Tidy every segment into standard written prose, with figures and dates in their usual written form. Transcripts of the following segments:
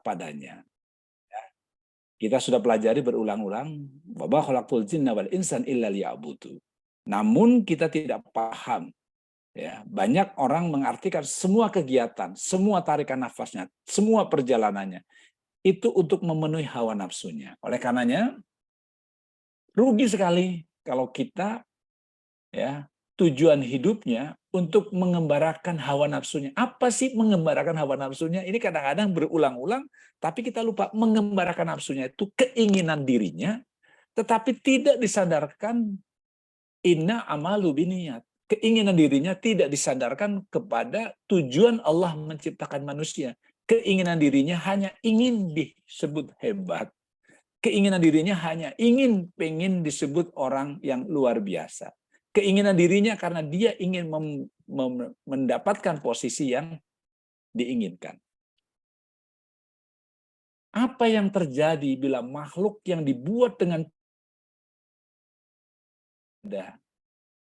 padanya. Kita sudah pelajari berulang-ulang, wa ma khalaqtul jinna wal insan illa liya'budu. Namun kita tidak paham. Ya, banyak orang mengartikan semua kegiatan, semua tarikan nafasnya, semua perjalanannya itu untuk memenuhi hawa nafsunya. Oleh karenanya rugi sekali kalau kita ya tujuan hidupnya untuk mengembarakan hawa nafsunya. Apa sih mengembarakan hawa nafsunya? Ini kadang-kadang berulang-ulang, tapi kita lupa mengembarakan nafsunya itu keinginan dirinya, tetapi tidak disadarkan inna amalu biniyat. Keinginan dirinya tidak disadarkan kepada tujuan Allah menciptakan manusia. Keinginan dirinya hanya ingin disebut hebat. Keinginan dirinya hanya pengen disebut orang yang luar biasa. Keinginan dirinya karena dia ingin mendapatkan posisi yang diinginkan. Apa yang terjadi bila makhluk yang dibuat dengan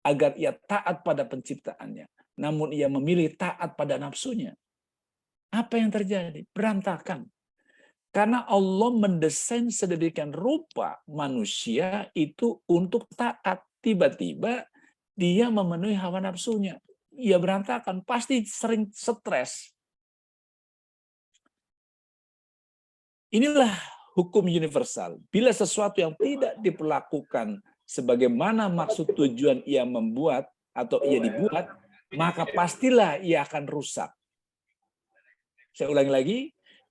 agar ia taat pada penciptaannya, namun ia memilih taat pada nafsunya? Apa yang terjadi? Berantakan. Karena Allah mendesain sedemikian rupa manusia itu untuk taat. Tiba-tiba dia memenuhi hawa nafsunya. Ia berantakan, pasti sering stres. Inilah hukum universal. Bila sesuatu yang tidak diperlakukan sebagaimana maksud tujuan ia membuat atau ia dibuat, maka pastilah ia akan rusak. Saya ulangi lagi,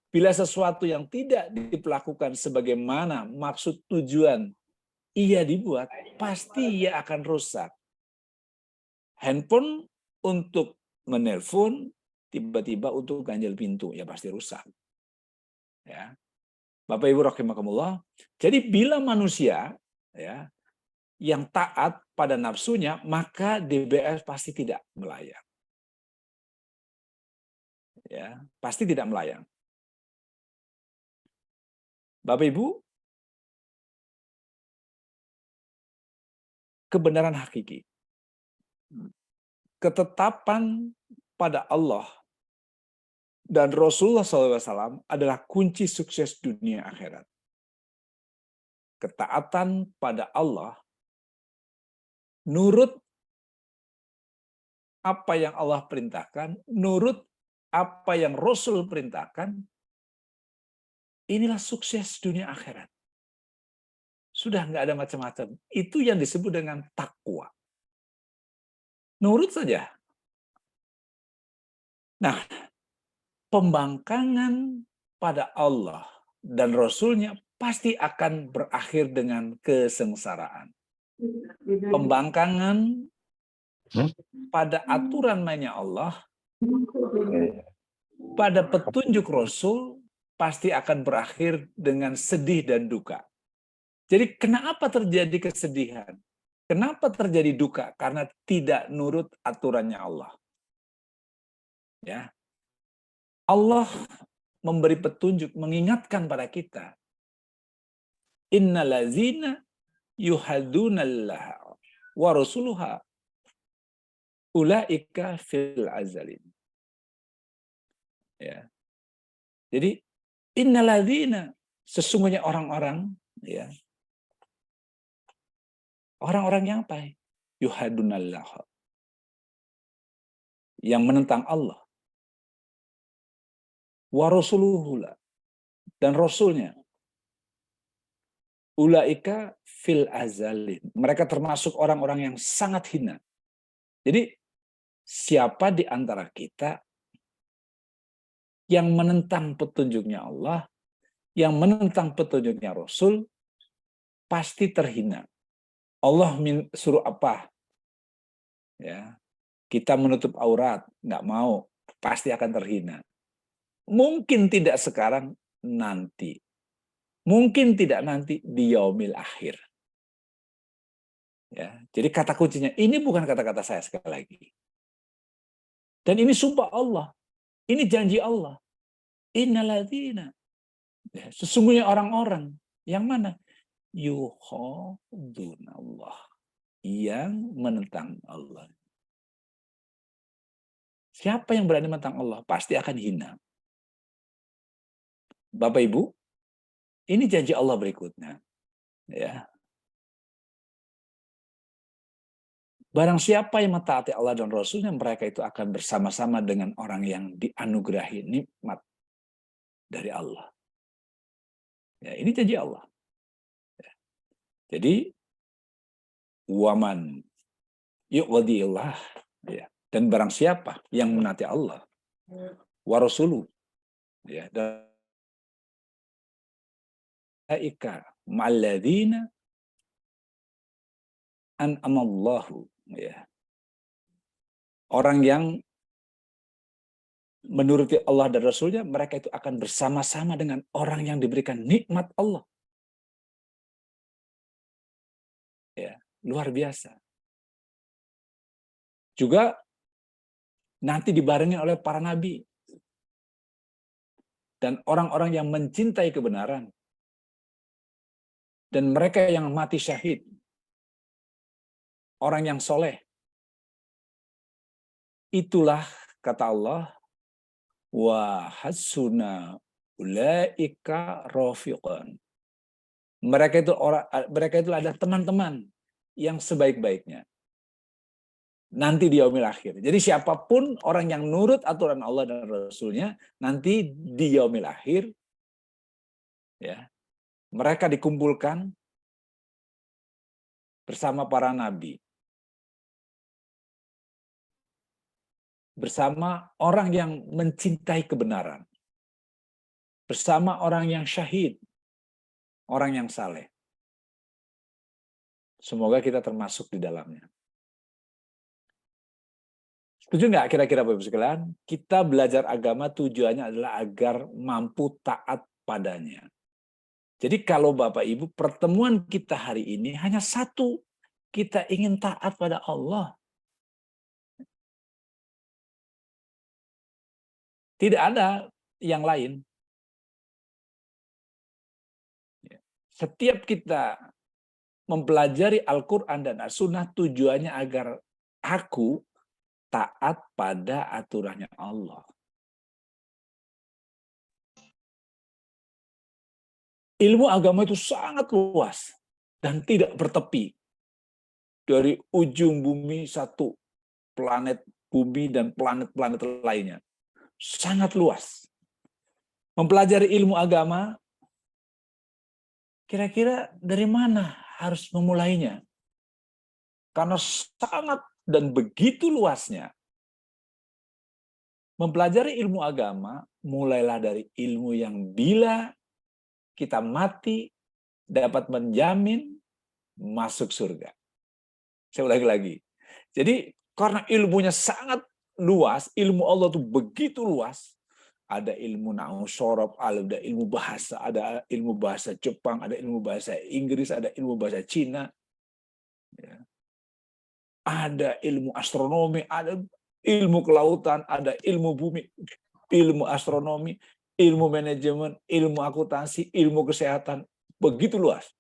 bila sesuatu yang tidak diperlakukan sebagaimana maksud tujuan ia dibuat, pasti ia akan rusak. Handphone untuk menelpon, tiba-tiba untuk ganjel pintu, ya pasti rusak. Ya. Bapak Ibu rahimakumullah. Jadi bila manusia ya yang taat pada nafsunya, maka DBS pasti tidak melayang. Ya, pasti tidak melayang. Bapak Ibu, kebenaran hakiki. Ketetapan pada Allah dan Rasulullah SAW adalah kunci sukses dunia akhirat. Ketaatan pada Allah, nurut apa yang Allah perintahkan, nurut apa yang Rasul perintahkan, inilah sukses dunia akhirat. Sudah nggak ada macam-macam. Itu yang disebut dengan takwa. Nurut saja. Nah, pembangkangan pada Allah dan Rasulnya pasti akan berakhir dengan kesengsaraan. Pembangkangan pada aturan mainnya Allah, pada petunjuk Rasul, pasti akan berakhir dengan sedih dan duka. Jadi kenapa terjadi kesedihan? Kenapa terjadi duka? Karena tidak nurut aturannya Allah. Ya, Allah memberi petunjuk, mengingatkan pada kita. Innalazina yuhadunallaha wa rasuluha ulaika fil azalin. Ya. Jadi innalazina, sesungguhnya orang-orang ya. Orang-orang yang apa? Yuhadunallaha. Yang menentang Allah. Wa rasuluhu, dan rasulnya. Ulaika fil azalin. Mereka termasuk orang-orang yang sangat hina. Jadi siapa di antara kita yang menentang petunjuknya Allah, yang menentang petunjuknya Rasul, pasti terhina. Allah suruh apa? Ya, kita menutup aurat, nggak mau, pasti akan terhina. Mungkin tidak sekarang, nanti. Mungkin tidak nanti, di yaumil akhir. Ya, jadi kata kuncinya, ini bukan kata-kata saya sekali lagi. Dan ini sumpah Allah. Ini janji Allah. Innaladzina. Ya, sesungguhnya orang-orang. Yang mana? Yuhadunallah. Yang menentang Allah. Siapa yang berani menentang Allah? Pasti akan hina. Bapak Ibu, ini janji Allah berikutnya. Ya. Barang siapa yang mentaati Allah dan Rasulnya, mereka itu akan bersama-sama dengan orang yang dianugerahi nikmat dari Allah. Ya, ini janji Allah. Ya. Jadi, waman yu'wadillah. Ya. Dan barang siapa yang menaati Allah, wa Rasuluh, ya, dan ulaika ma'alladzina an'amallahu, ya. Orang yang menuruti Allah dan Rasulnya, mereka itu akan bersama-sama dengan orang yang diberikan nikmat Allah. Ya, luar biasa. Juga nanti dibarengi oleh para nabi dan orang-orang yang mencintai kebenaran dan mereka yang mati syahid, orang yang soleh. Itulah kata Allah, wa hasuna ulaika rafiqan. Mereka itu adalah teman-teman yang sebaik-baiknya nanti di yaumil akhir. Jadi siapapun orang yang nurut aturan Allah dan Rasulnya, nanti di yaumil akhir, ya, mereka dikumpulkan bersama para nabi, bersama orang yang mencintai kebenaran, bersama orang yang syahid, orang yang saleh. Semoga kita termasuk di dalamnya. Setuju nggak kira-kira Bapak Ibu sekalian? Kita belajar agama tujuannya adalah agar mampu taat padanya. Jadi kalau Bapak Ibu, pertemuan kita hari ini hanya satu. Kita ingin taat pada Allah. Tidak ada yang lain. Setiap kita mempelajari Al-Quran dan As-Sunnah tujuannya agar aku taat pada aturannya Allah. Ilmu agama itu sangat luas dan tidak bertepi. Dari ujung bumi satu planet bumi dan planet-planet lainnya. Sangat luas. Mempelajari ilmu agama, kira-kira dari mana harus memulainya? Karena sangat dan begitu luasnya. Mempelajari ilmu agama, mulailah dari ilmu yang bila kita mati dapat menjamin masuk surga. Saya ulangi lagi. Jadi karena ilmunya sangat luas, ilmu Allah itu begitu luas, ada ilmu nahwu syaraf, ada ilmu bahasa, ada ilmu bahasa Jepang, ada ilmu bahasa Inggris, ada ilmu bahasa Cina, ya. Ada ilmu astronomi, ada ilmu kelautan, ada ilmu bumi, ilmu astronomi, ilmu manajemen, ilmu akuntansi, ilmu kesehatan, begitu luas.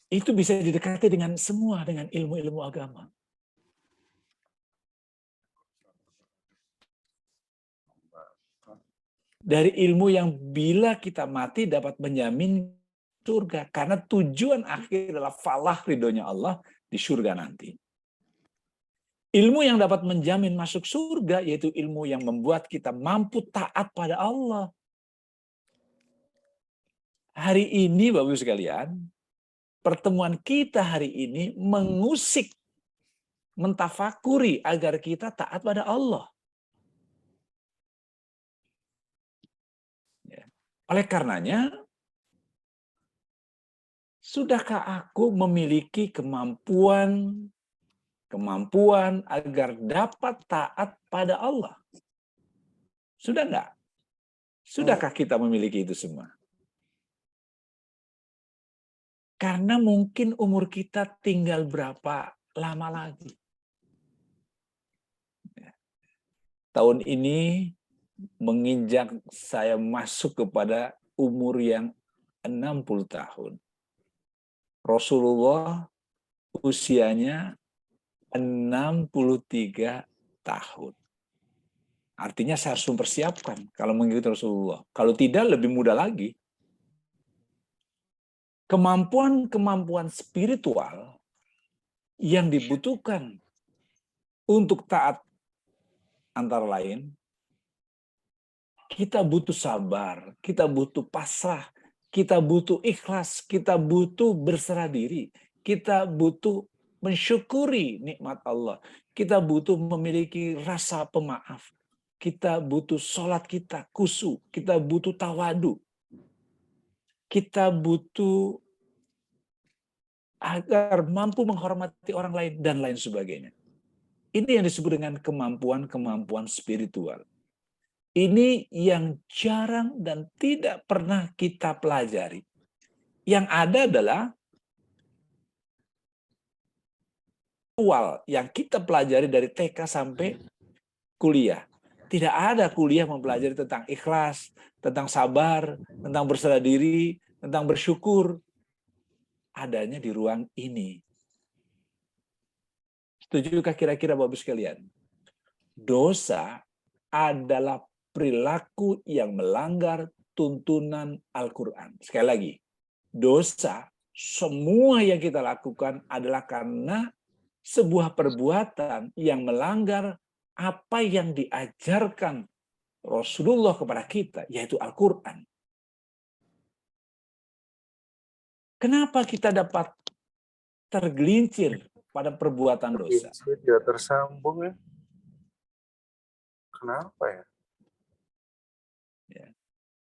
Itu bisa didekati dengan semua, dengan ilmu-ilmu agama. Dari ilmu yang bila kita mati dapat menjamin surga. Karena tujuan akhir adalah falah ridhonya Allah di surga nanti. Ilmu yang dapat menjamin masuk surga yaitu ilmu yang membuat kita mampu taat pada Allah. Hari ini Bapak Ibu sekalian, pertemuan kita hari ini mengusik, mentafakuri agar kita taat pada Allah. Oleh karenanya, sudahkah aku memiliki kemampuan agar dapat taat pada Allah? Sudah enggak? Sudahkah kita memiliki itu semua? Karena mungkin umur kita tinggal berapa lama lagi. Tahun ini menginjak saya masuk kepada umur yang 60 tahun. Rasulullah usianya 63 tahun. Artinya saya harus mempersiapkan kalau mengikuti Rasulullah. Kalau tidak, lebih mudah lagi. Kemampuan-kemampuan spiritual yang dibutuhkan untuk taat antara lain, kita butuh sabar, kita butuh pasrah, kita butuh ikhlas, kita butuh berserah diri, kita butuh mensyukuri nikmat Allah, kita butuh memiliki rasa pemaaf, kita butuh sholat kita khusyuk, kita butuh tawadu, kita butuh agar mampu menghormati orang lain, dan lain sebagainya. Ini yang disebut dengan kemampuan-kemampuan spiritual. Ini yang jarang dan tidak pernah kita pelajari. Yang ada adalah yang kita pelajari dari TK sampai kuliah. Tidak ada kuliah mempelajari tentang ikhlas, tentang sabar, tentang berserah diri, tentang bersyukur. Adanya di ruang ini. Setujukah kira-kira Bapak sekalian? Dosa adalah perilaku yang melanggar tuntunan Al-Quran. Sekali lagi, dosa, semua yang kita lakukan adalah karena sebuah perbuatan yang melanggar apa yang diajarkan Rasulullah kepada kita, yaitu Al-Quran. Kenapa kita dapat tergelincir pada perbuatan dosa? Dia tersambung ya. Kenapa ya?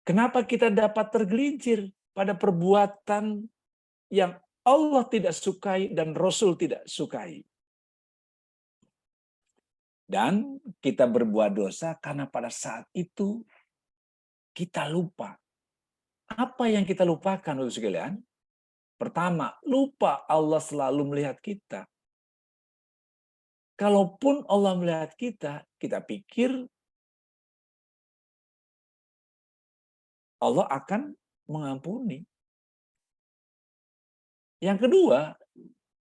Kenapa kita dapat tergelincir pada perbuatan yang Allah tidak sukai dan Rasul tidak sukai? Dan kita berbuat dosa karena pada saat itu kita lupa. Apa yang kita lupakan, Bapak sekalian? Pertama, lupa Allah selalu melihat kita. Kalaupun Allah melihat kita, kita pikir Allah akan mengampuni. Yang kedua,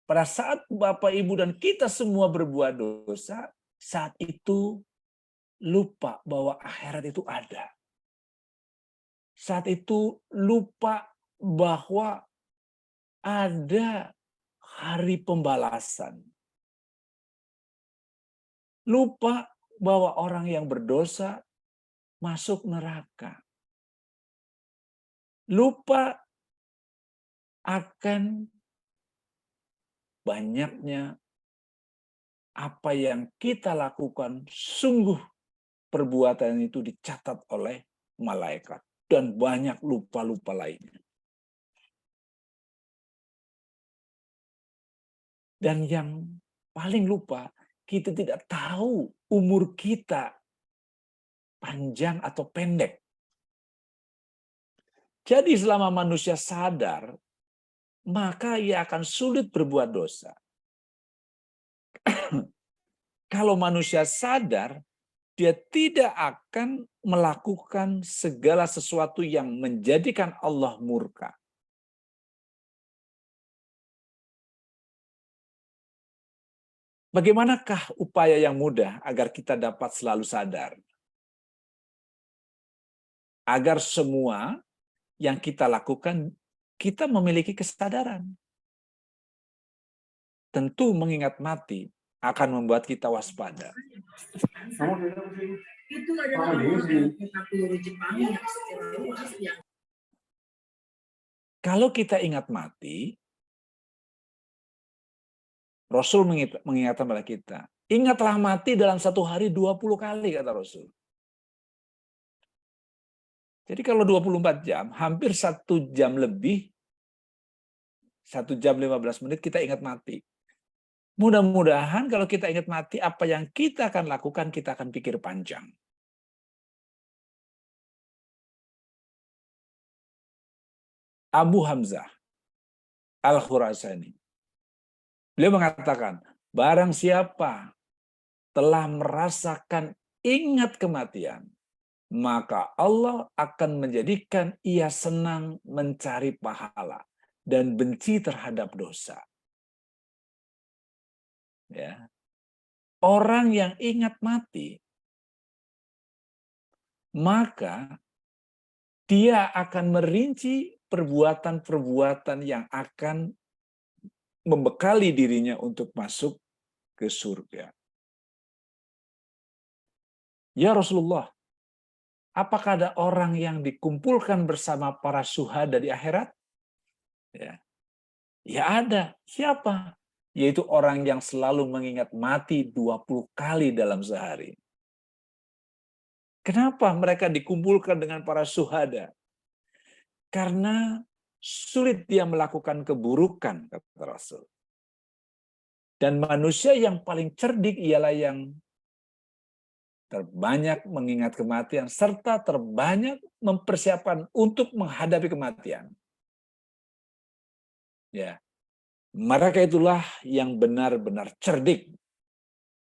pada saat Bapak, Ibu, dan kita semua berbuat dosa, saat itu lupa bahwa akhirat itu ada. Saat itu lupa bahwa ada hari pembalasan. Lupa bahwa orang yang berdosa masuk neraka. Lupa akan banyaknya apa yang kita lakukan, sungguh perbuatan itu dicatat oleh malaikat. Dan banyak lupa-lupa lainnya. Dan yang paling lupa, kita tidak tahu umur kita panjang atau pendek. Jadi selama manusia sadar, maka ia akan sulit berbuat dosa. Kalau manusia sadar, dia tidak akan melakukan segala sesuatu yang menjadikan Allah murka. Bagaimanakah upaya yang mudah agar kita dapat selalu sadar? Agar semua yang kita lakukan, kita memiliki kesadaran. Tentu mengingat mati akan membuat kita waspada. Itu adalah peluru Jepang yang secara luas yang Kalau kita ingat mati, Rasul mengingatkan kepada kita, ingatlah mati dalam satu hari 20 kali, kata Rasul. Jadi kalau 24 jam, hampir 1 jam lebih, 1 jam 15 menit kita ingat mati. Mudah-mudahan kalau kita ingat mati, apa yang kita akan lakukan, kita akan pikir panjang. Abu Hamzah Al-Khurasani, beliau mengatakan, barang siapa telah merasakan ingat kematian, maka Allah akan menjadikan ia senang mencari pahala dan benci terhadap dosa. Ya. Orang yang ingat mati, maka dia akan merinci perbuatan-perbuatan yang akan membekali dirinya untuk masuk ke surga. Ya Rasulullah, apakah ada orang yang dikumpulkan bersama para syuhada di akhirat? Ya ada. Siapa? Yaitu orang yang selalu mengingat mati 20 kali dalam sehari. Kenapa mereka dikumpulkan dengan para syuhada? Karena sulit dia melakukan keburukan, kata Rasul. Dan manusia yang paling cerdik ialah yang terbanyak mengingat kematian, serta terbanyak mempersiapkan untuk menghadapi kematian. Ya, mereka itulah yang benar-benar cerdik.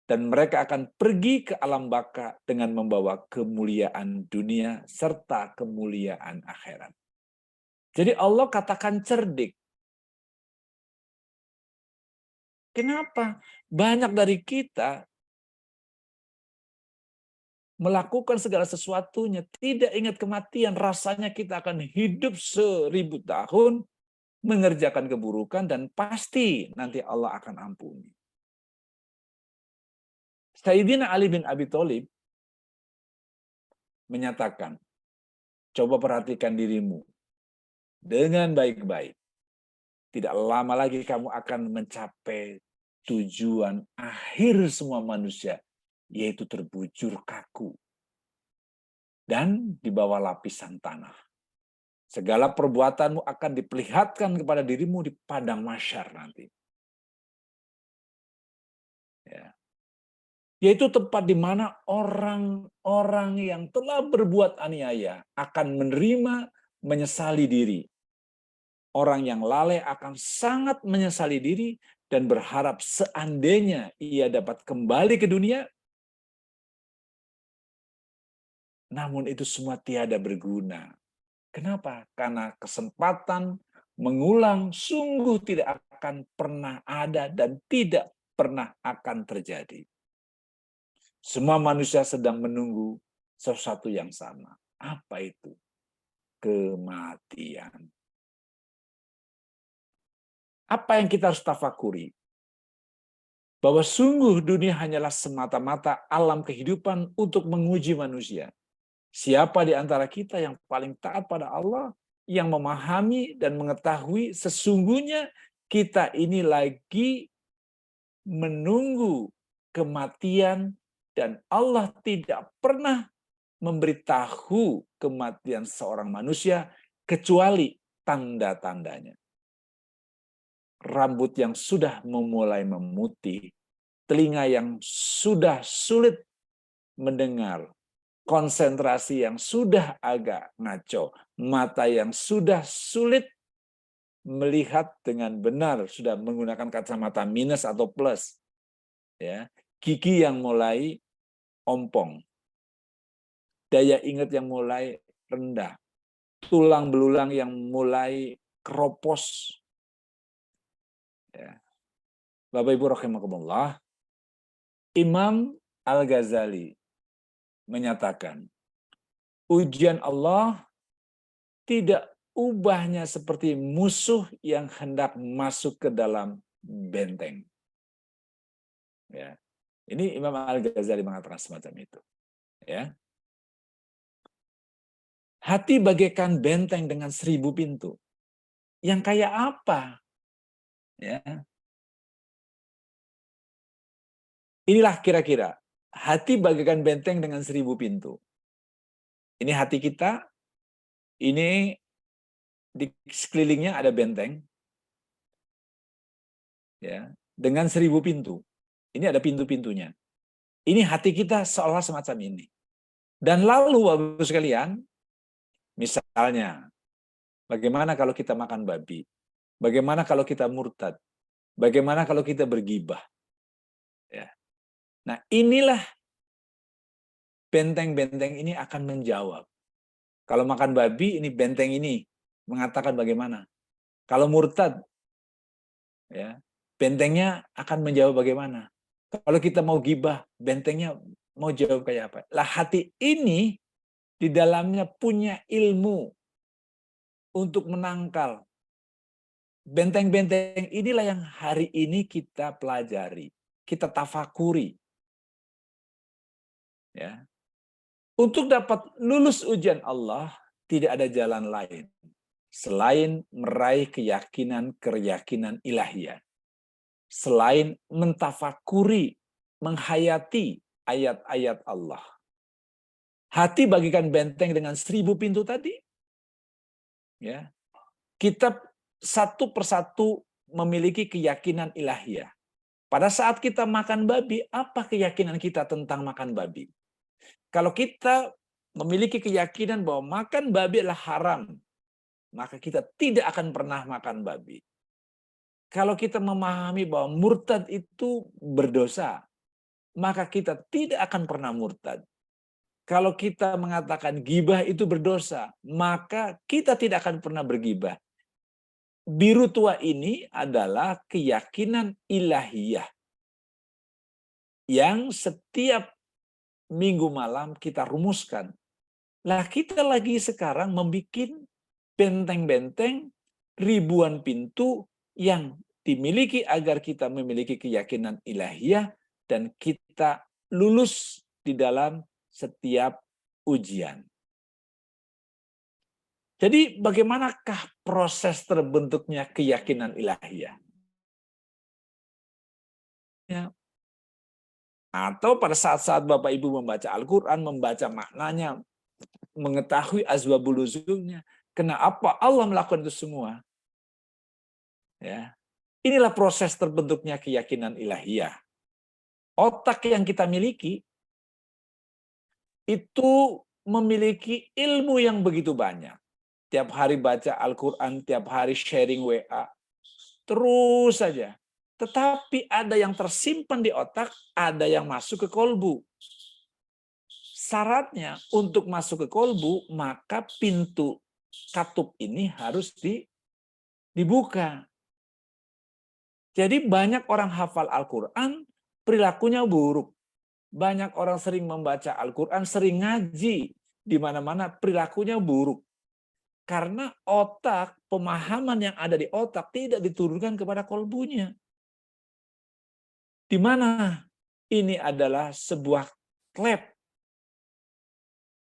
Dan mereka akan pergi ke alam baka dengan membawa kemuliaan dunia serta kemuliaan akhirat. Jadi Allah katakan cerdik. Kenapa? Banyak dari kita melakukan segala sesuatunya, tidak ingat kematian, rasanya kita akan hidup 1000 tahun, mengerjakan keburukan, dan pasti nanti Allah akan ampuni. Sayyidina Ali bin Abi Thalib menyatakan, coba perhatikan dirimu dengan baik-baik. Tidak lama lagi kamu akan mencapai tujuan akhir semua manusia, yaitu terbujur kaku dan di bawah lapisan tanah. Segala perbuatanmu akan diperlihatkan kepada dirimu di padang mahsyar nanti. Ya. Yaitu tempat di mana orang-orang yang telah berbuat aniaya akan menerima, menyesali diri. Orang yang lalai akan sangat menyesali diri dan berharap seandainya ia dapat kembali ke dunia. Namun itu semua tiada berguna. Kenapa? Karena kesempatan mengulang sungguh tidak akan pernah ada dan tidak pernah akan terjadi. Semua manusia sedang menunggu sesuatu yang sama. Apa itu? Kematian. Apa yang kita harus tafakuri? Bahwa sungguh dunia hanyalah semata-mata alam kehidupan untuk menguji manusia. Siapa di antara kita yang paling taat pada Allah, yang memahami dan mengetahui sesungguhnya kita ini lagi menunggu kematian dan Allah tidak pernah memberitahu kematian seorang manusia kecuali tanda-tandanya. Rambut yang sudah memulai memutih, telinga yang sudah sulit mendengar, konsentrasi yang sudah agak ngaco, mata yang sudah sulit melihat dengan benar, sudah menggunakan kacamata minus atau plus, ya, gigi yang mulai ompong, daya ingat yang mulai rendah, tulang belulang yang mulai keropos. Ya. Bapak Ibu rahimakumullah, Imam Al-Ghazali menyatakan, ujian Allah tidak ubahnya seperti musuh yang hendak masuk ke dalam benteng. Ya. Ini Imam Al-Ghazali mengatakan semacam itu. Ya. Hati bagaikan benteng dengan 1000 pintu. Yang kayak apa? Ya. Inilah kira-kira. Hati bagaikan benteng dengan 1000 pintu. Ini hati kita. Ini di sekelilingnya ada benteng. Ya. Dengan 1000 pintu. Ini ada pintu-pintunya. Ini hati kita seolah semacam ini. Dan lalu, Bapak sekalian, misalnya, bagaimana kalau kita makan babi? Bagaimana kalau kita murtad? Bagaimana kalau kita bergibah? Ya. Nah, inilah benteng-benteng ini akan menjawab. Kalau makan babi, ini benteng ini mengatakan bagaimana. Kalau murtad, ya, bentengnya akan menjawab bagaimana. Kalau kita mau gibah, bentengnya mau jawab kayak apa. Lah hati ini di dalamnya punya ilmu untuk menangkal. Benteng-benteng inilah yang hari ini kita pelajari, kita tafakuri. Ya. Untuk dapat lulus ujian Allah, tidak ada jalan lain selain meraih keyakinan ilahiyah. Selain mentafakuri, menghayati ayat-ayat Allah. Hati bagikan benteng dengan 1000 pintu tadi. Ya. Kita satu persatu memiliki keyakinan ilahiyah. Pada saat kita makan babi, apa keyakinan kita tentang makan babi? Kalau kita memiliki keyakinan bahwa makan babi adalah haram, maka kita tidak akan pernah makan babi. Kalau kita memahami bahwa murtad itu berdosa, maka kita tidak akan pernah murtad. Kalau kita mengatakan gibah itu berdosa, maka kita tidak akan pernah bergibah. Biru tua ini adalah keyakinan ilahiyah yang setiap minggu malam kita rumuskan. Lah kita lagi sekarang membuat benteng-benteng ribuan pintu yang dimiliki agar kita memiliki keyakinan ilahiyah dan kita lulus di dalam setiap ujian. Jadi bagaimanakah proses terbentuknya keyakinan ilahiyah? Ya. Atau pada saat-saat Bapak Ibu membaca Al-Quran, membaca maknanya, mengetahui asbabul nuzulnya, kenapa Allah melakukan itu semua. Ya. Inilah proses terbentuknya keyakinan ilahiyah. Otak yang kita miliki itu memiliki ilmu yang begitu banyak. Tiap hari baca Al-Quran, tiap hari sharing WA, terus saja. Tetapi ada yang tersimpan di otak, ada yang masuk ke kolbu. Syaratnya untuk masuk ke kolbu, maka pintu katup ini harus dibuka. Jadi banyak orang hafal Al-Quran, perilakunya buruk. Banyak orang sering membaca Al-Quran, sering ngaji, di mana-mana perilakunya buruk. Karena otak, pemahaman yang ada di otak tidak diturunkan kepada kolbunya. Di mana ini adalah sebuah klep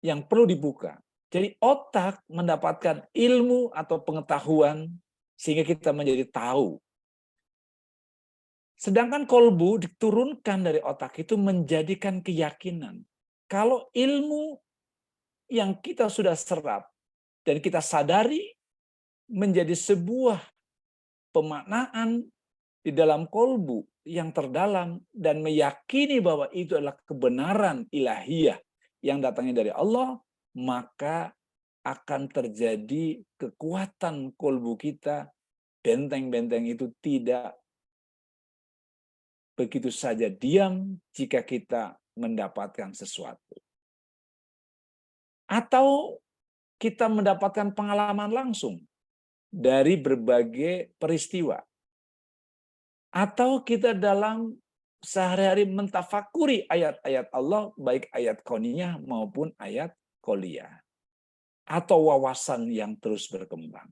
yang perlu dibuka. Jadi otak mendapatkan ilmu atau pengetahuan sehingga kita menjadi tahu. Sedangkan kolbu diturunkan dari otak itu menjadikan keyakinan. Kalau ilmu yang kita sudah serap dan kita sadari menjadi sebuah pemaknaan di dalam kolbu yang terdalam dan meyakini bahwa itu adalah kebenaran ilahiyah yang datangnya dari Allah, maka akan terjadi kekuatan kolbu kita. Benteng-benteng itu tidak begitu saja diam jika kita mendapatkan sesuatu. Atau kita mendapatkan pengalaman langsung dari berbagai peristiwa. Atau kita dalam sehari-hari mentafakuri ayat-ayat Allah, baik ayat kauniyah maupun ayat qauliyah. Atau wawasan yang terus berkembang.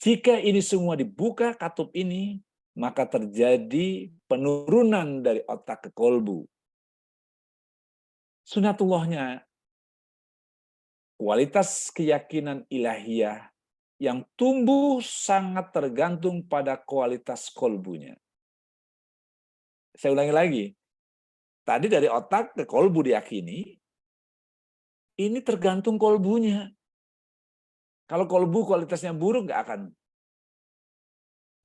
Jika ini semua dibuka katup ini, maka terjadi penurunan dari otak ke kolbu. Sunatullahnya, kualitas keyakinan ilahiyah yang tumbuh sangat tergantung pada kualitas kolbunya. Saya ulangi lagi. Tadi dari otak ke kolbu diyakini, ini tergantung kolbunya. Kalau kolbu kualitasnya buruk, nggak akan.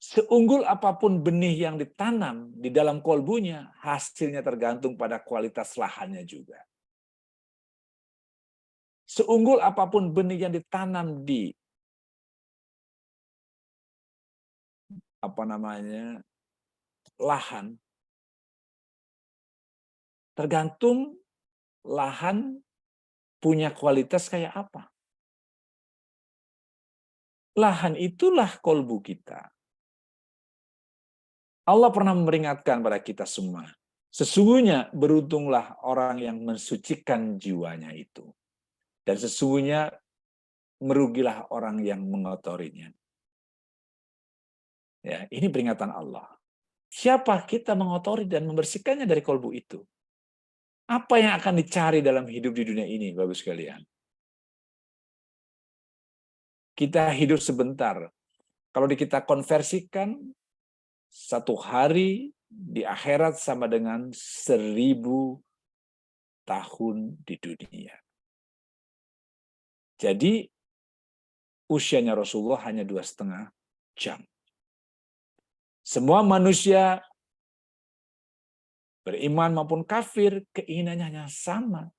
Seunggul apapun benih yang ditanam di dalam kolbunya, hasilnya tergantung pada kualitas lahannya juga. Seunggul apapun benih yang ditanam di lahan, tergantung lahan punya kualitas kayak apa. Lahan itulah kolbu kita. Allah pernah memperingatkan pada kita semua. Sesungguhnya beruntunglah orang yang mensucikan jiwanya itu. Dan sesungguhnya merugilah orang yang mengotorinya. Ya, ini peringatan Allah. Siapa kita mengotori dan membersihkannya dari kolbu itu? Apa yang akan dicari dalam hidup di dunia ini, Bapak sekalian? Kita hidup sebentar. Kalau kita konversikan, satu hari di akhirat sama dengan 1000 tahun di dunia. Jadi usianya Rasulullah hanya 2,5 jam. Semua manusia beriman maupun kafir, keinginannya hanya sama,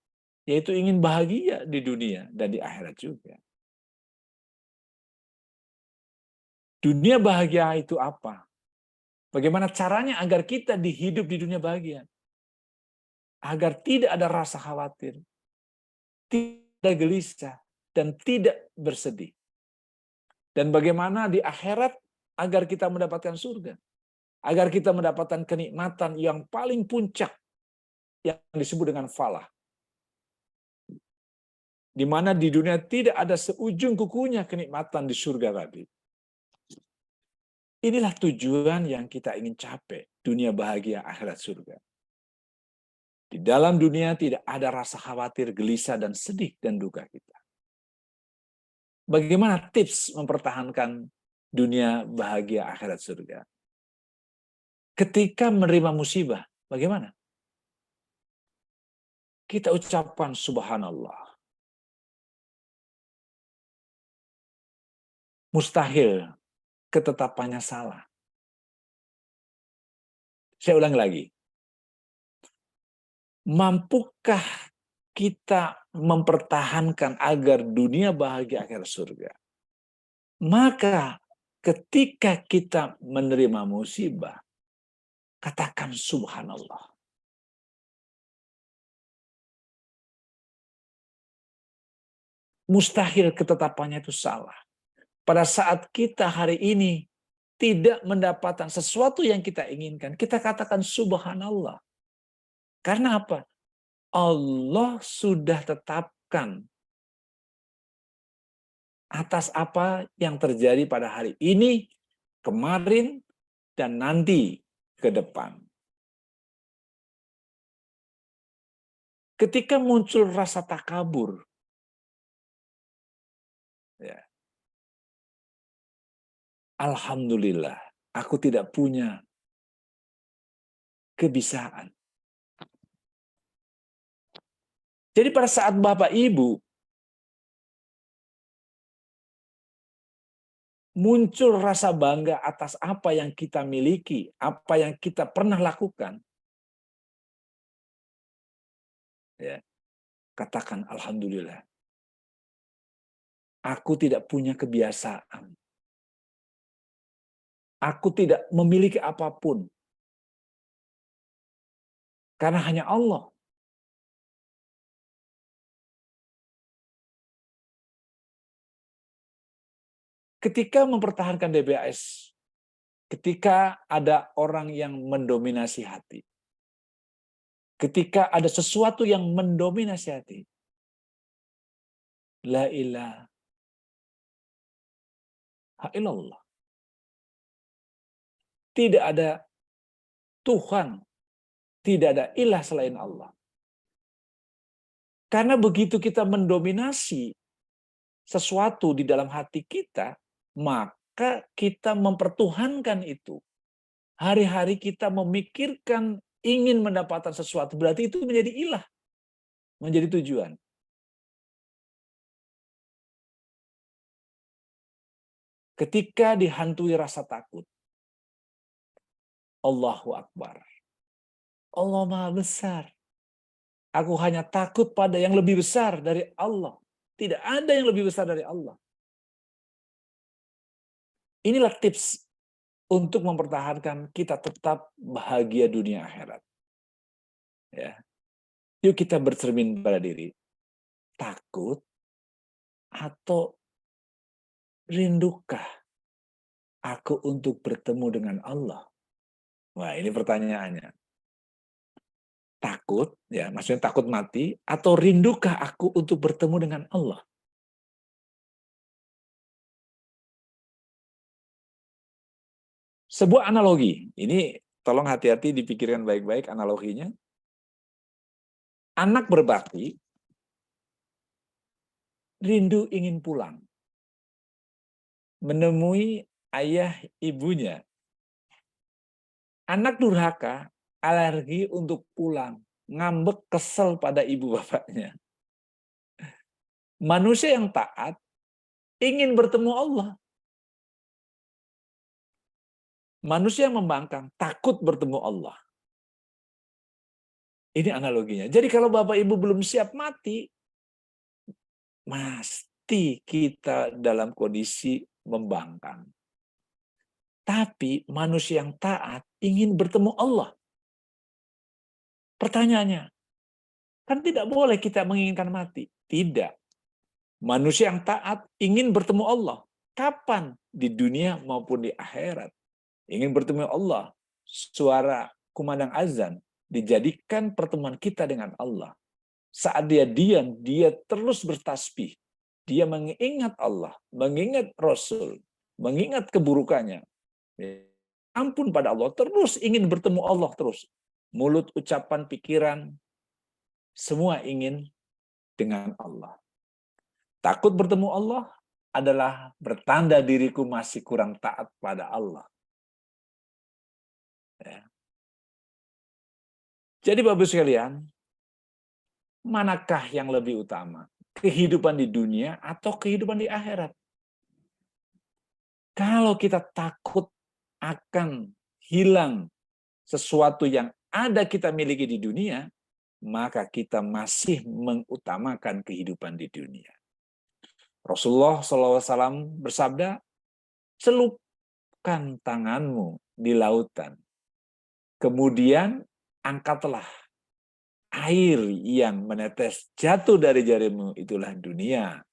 yaitu ingin bahagia di dunia dan di akhirat juga. Dunia bahagia itu apa? Bagaimana caranya agar kita hidup di dunia bahagia? Agar tidak ada rasa khawatir, tidak gelisah, dan tidak bersedih. Dan bagaimana di akhirat agar kita mendapatkan surga? Agar kita mendapatkan kenikmatan yang paling puncak yang disebut dengan falah. Di mana di dunia tidak ada seujung kukunya kenikmatan di surga tadi. Inilah tujuan yang kita ingin capai, dunia bahagia, akhirat surga. Di dalam dunia tidak ada rasa khawatir, gelisah, dan sedih dan duka kita. Bagaimana tips mempertahankan dunia bahagia, akhirat surga? Ketika menerima musibah, bagaimana? Kita ucapkan subhanallah. Mustahil ketetapannya salah. Saya ulang lagi. Mampukah kita mempertahankan agar dunia bahagia akhirat surga? Maka ketika kita menerima musibah, katakan subhanallah. Mustahil ketetapannya itu salah. Pada saat kita hari ini tidak mendapatkan sesuatu yang kita inginkan, kita katakan subhanallah. Karena apa? Allah sudah tetapkan atas apa yang terjadi pada hari ini, kemarin, dan nanti ke depan. Ketika muncul rasa takabur, ya, alhamdulillah, aku tidak punya kebisaan. Jadi pada saat Bapak Ibu muncul rasa bangga atas apa yang kita miliki, apa yang kita pernah lakukan, ya, katakan alhamdulillah. Aku tidak punya kebiasaan. Aku tidak memiliki apapun. Karena hanya Allah. Ketika mempertahankan DBAS, ketika ada orang yang mendominasi hati, ketika ada sesuatu yang mendominasi hati, la ilaha illallah. Tidak ada Tuhan, tidak ada ilah selain Allah. Karena begitu kita mendominasi sesuatu di dalam hati kita, maka kita mempertuhankan itu. Hari-hari kita memikirkan ingin mendapatkan sesuatu, berarti itu menjadi ilah, menjadi tujuan. Ketika dihantui rasa takut, Allahu Akbar. Allah Maha Besar. Aku hanya takut pada yang lebih besar dari Allah. Tidak ada yang lebih besar dari Allah. Inilah tips untuk mempertahankan kita tetap bahagia dunia akhirat. Ya. Yuk kita bercermin pada diri. Takut atau rindukah aku untuk bertemu dengan Allah? Wah, ini pertanyaannya. takut, ya maksudnya takut mati, atau rindukah aku untuk bertemu dengan Allah? Sebuah analogi, ini tolong hati-hati dipikirkan baik-baik analoginya. Anak berbakti, rindu ingin pulang, menemui ayah ibunya. Anak durhaka, alergi untuk pulang, ngambek kesel pada ibu bapaknya. Manusia yang taat ingin bertemu Allah. Manusia yang membangkang takut bertemu Allah. Ini analoginya. Jadi kalau Bapak Ibu belum siap mati, pasti kita dalam kondisi membangkang. Tapi manusia yang taat ingin bertemu Allah. Pertanyaannya, kan tidak boleh kita menginginkan mati. Tidak. Manusia yang taat ingin bertemu Allah. Kapan? Di dunia maupun di akhirat. Ingin bertemu Allah. Suara kumandang azan dijadikan pertemuan kita dengan Allah. Saat dia diam, dia terus bertasbih. Dia mengingat Allah, mengingat Rasul, mengingat keburukannya. Ampun pada Allah, terus ingin bertemu Allah terus. Mulut, ucapan, pikiran, semua ingin dengan Allah. Takut bertemu Allah adalah bertanda diriku masih kurang taat pada Allah. Ya. Jadi Bapak sekalian, manakah yang lebih utama? Kehidupan di dunia atau kehidupan di akhirat? Kalau kita takut akan hilang sesuatu yang ada kita miliki di dunia, maka kita masih mengutamakan kehidupan di dunia. Rasulullah SAW bersabda, celupkan tanganmu di lautan, kemudian angkatlah air yang menetes jatuh dari jarimu, itulah dunia.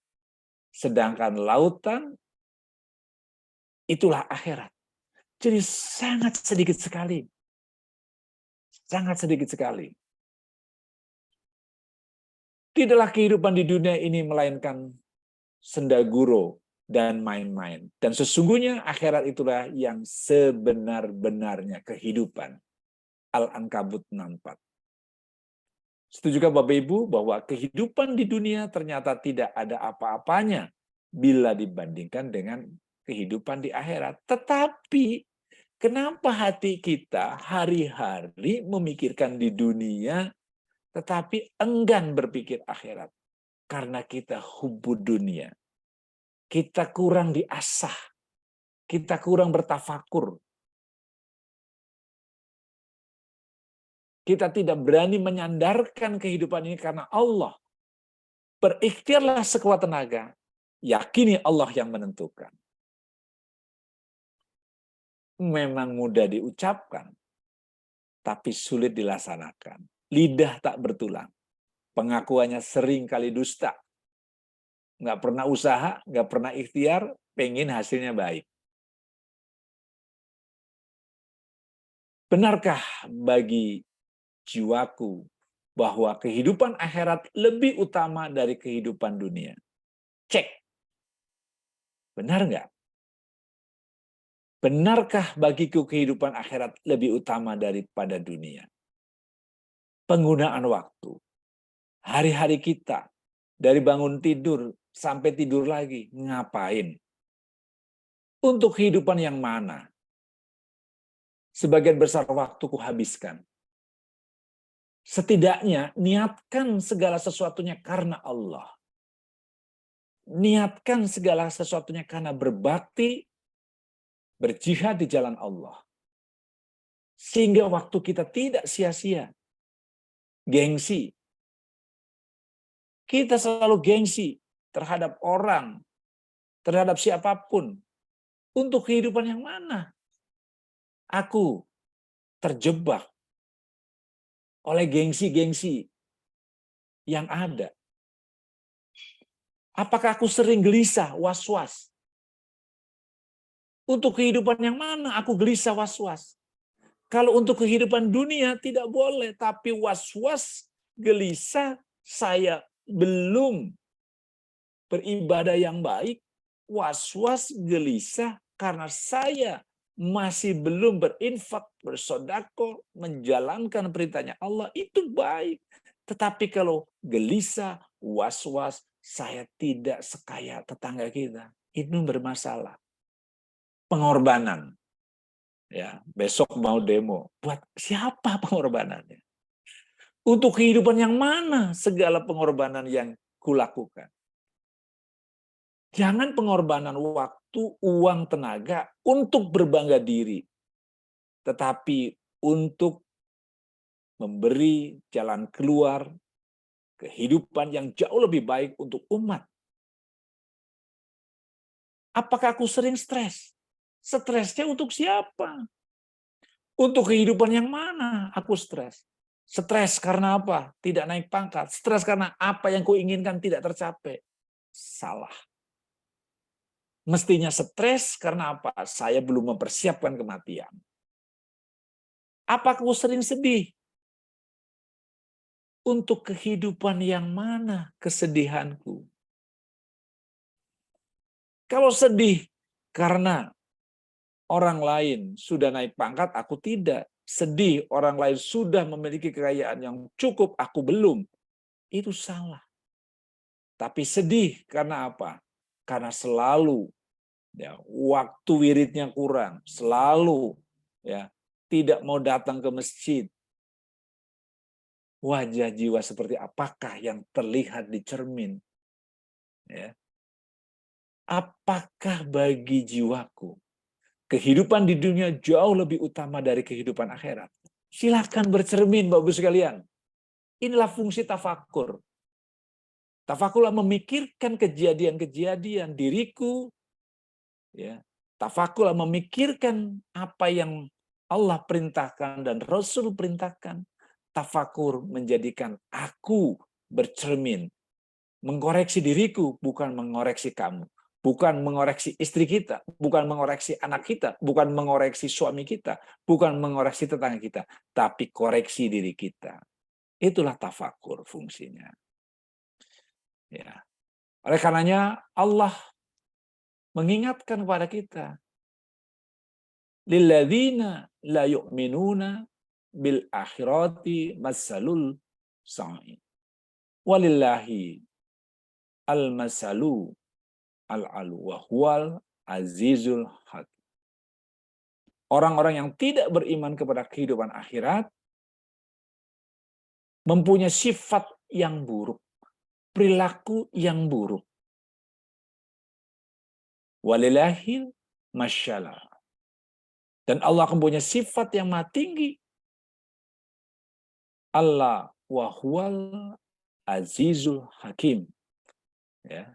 Sedangkan lautan, itulah akhirat. Jadi sangat sedikit sekali. Sangat sedikit sekali. Tidaklah kehidupan di dunia ini melainkan sendaguro dan main-main. Dan sesungguhnya akhirat itulah yang sebenar-benarnya kehidupan. Al-Ankabut 64. Setujukah Bapak Ibu bahwa kehidupan di dunia ternyata tidak ada apa-apanya bila dibandingkan dengan kehidupan di akhirat. Tetapi kenapa hati kita hari-hari memikirkan di dunia tetapi enggan berpikir akhirat? Karena kita hubbud dunia. Kita kurang diasah. Kita kurang bertafakur. Kita tidak berani menyandarkan kehidupan ini karena Allah. Berikhtiarlah sekuat tenaga. Yakini Allah yang menentukan. Memang mudah diucapkan, tapi sulit dilaksanakan. Lidah tak bertulang. Pengakuannya sering kali dusta. Nggak pernah usaha, nggak pernah ikhtiar, pengen hasilnya baik. Benarkah bagi jiwaku bahwa kehidupan akhirat lebih utama dari kehidupan dunia? Cek. Benar nggak? Benarkah bagiku kehidupan akhirat lebih utama daripada dunia? Penggunaan waktu. Hari-hari kita, dari bangun tidur sampai tidur lagi, ngapain? Untuk kehidupan yang mana? Sebagian besar waktu kuhabiskan. Setidaknya niatkan segala sesuatunya karena Allah. Niatkan segala sesuatunya karena berbakti, berjihad di jalan Allah. Sehingga waktu kita tidak sia-sia. Gengsi. Kita selalu gengsi terhadap orang, terhadap siapapun. Untuk kehidupan yang mana? Aku terjebak oleh gengsi-gengsi yang ada. Apakah aku sering gelisah, was-was? Untuk kehidupan yang mana aku gelisah, was-was? Kalau untuk kehidupan dunia tidak boleh, tapi was-was, gelisah, saya belum beribadah yang baik, was-was, gelisah karena saya masih belum berinfak, bersedekah, menjalankan perintahnya Allah, itu baik. Tetapi kalau gelisah, was-was, saya tidak sekaya tetangga kita, itu bermasalah. Pengorbanan. Ya, besok mau demo. Buat siapa pengorbanannya? Untuk kehidupan yang mana segala pengorbanan yang kulakukan? Jangan pengorbanan waktu, uang, tenaga untuk berbangga diri. Tetapi untuk memberi jalan keluar kehidupan yang jauh lebih baik untuk umat. Apakah aku sering stres? Stresnya untuk siapa? Untuk kehidupan yang mana aku stres? Stres karena apa? Tidak naik pangkat. Stres karena apa yang kuinginkan tidak tercapai. Salah. Mestinya stres karena apa? Saya belum mempersiapkan kematian. Apakah aku sering sedih? Untuk kehidupan yang mana kesedihanku? Kalau sedih karena orang lain sudah naik pangkat, aku tidak. Sedih orang lain sudah memiliki kekayaan yang cukup, aku belum. Itu salah. Tapi sedih karena apa? Karena selalu ya, waktu wiridnya kurang, selalu ya tidak mau datang ke masjid. Wajah jiwa seperti apakah yang terlihat di cermin? Ya. Apakah bagi jiwaku kehidupan di dunia jauh lebih utama dari kehidupan akhirat? Silakan bercermin, Bapak-Ibu sekalian. Inilah fungsi tafakur. Tafakurlah memikirkan kejadian-kejadian diriku. Ya. Tafakurlah memikirkan apa yang Allah perintahkan dan Rasul perintahkan. Tafakur menjadikan aku bercermin. Mengkoreksi diriku, bukan mengoreksi kamu. Bukan mengoreksi istri kita, bukan mengoreksi anak kita, bukan mengoreksi suami kita, bukan mengoreksi tetangga kita, tapi koreksi diri kita. Itulah tafakur fungsinya. Ya. Oleh karenanya Allah mengingatkan kepada kita, lilladzina la yu'minuna bil akhirati masalul sa'i. Walillahi al-masalu al-alu wa huwal azizul hakim. Orang-orang yang tidak beriman kepada kehidupan akhirat mempunyai sifat yang buruk, perilaku yang buruk. Walillahil masyala. Dan Allah akan punya sifat yang maha tinggi. Allah wa huwal azizul hakim. Ya.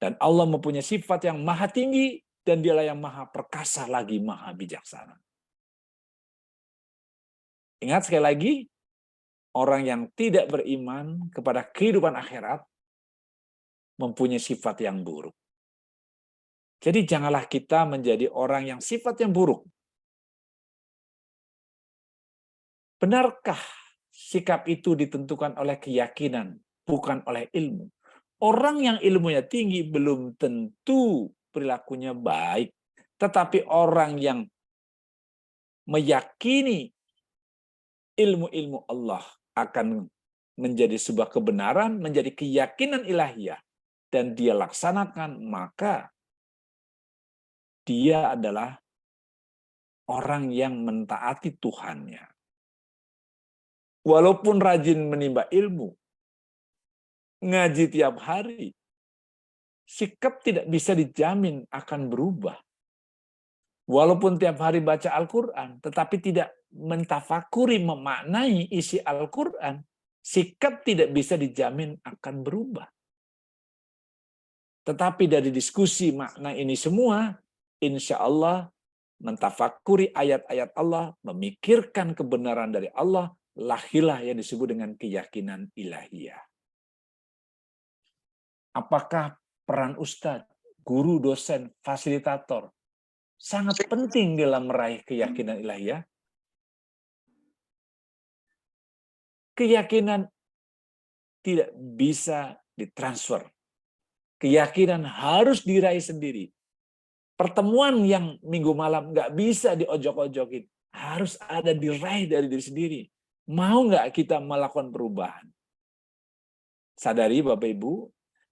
Dan Allah mempunyai sifat yang maha tinggi dan dialah yang maha perkasa lagi maha bijaksana. Ingat sekali lagi, orang yang tidak beriman kepada kehidupan akhirat mempunyai sifat yang buruk. Jadi janganlah kita menjadi orang yang sifat yang buruk. Benarkah sikap itu ditentukan oleh keyakinan, bukan oleh ilmu? Orang yang ilmunya tinggi belum tentu perilakunya baik. Tetapi orang yang meyakini ilmu-ilmu Allah akan menjadi sebuah kebenaran, menjadi keyakinan ilahiyah, dan dia laksanakan, maka dia adalah orang yang mentaati Tuhannya. Walaupun rajin menimba ilmu, ngaji tiap hari, sikap tidak bisa dijamin akan berubah. Walaupun tiap hari baca Al-Quran, tetapi tidak mentafakuri, memaknai isi Al-Quran, sikap tidak bisa dijamin akan berubah. Tetapi dari diskusi makna ini semua, insya Allah mentafakuri ayat-ayat Allah, memikirkan kebenaran dari Allah, lahirlah yang disebut dengan keyakinan ilahiyah. Apakah peran ustadz, guru, dosen, fasilitator sangat penting dalam meraih keyakinan ilahiyah? Keyakinan tidak bisa ditransfer. Keyakinan harus diraih sendiri. Pertemuan yang minggu malam nggak bisa diojok-ojokin. Harus ada diraih dari diri sendiri. Mau nggak kita melakukan perubahan? Sadari Bapak Ibu,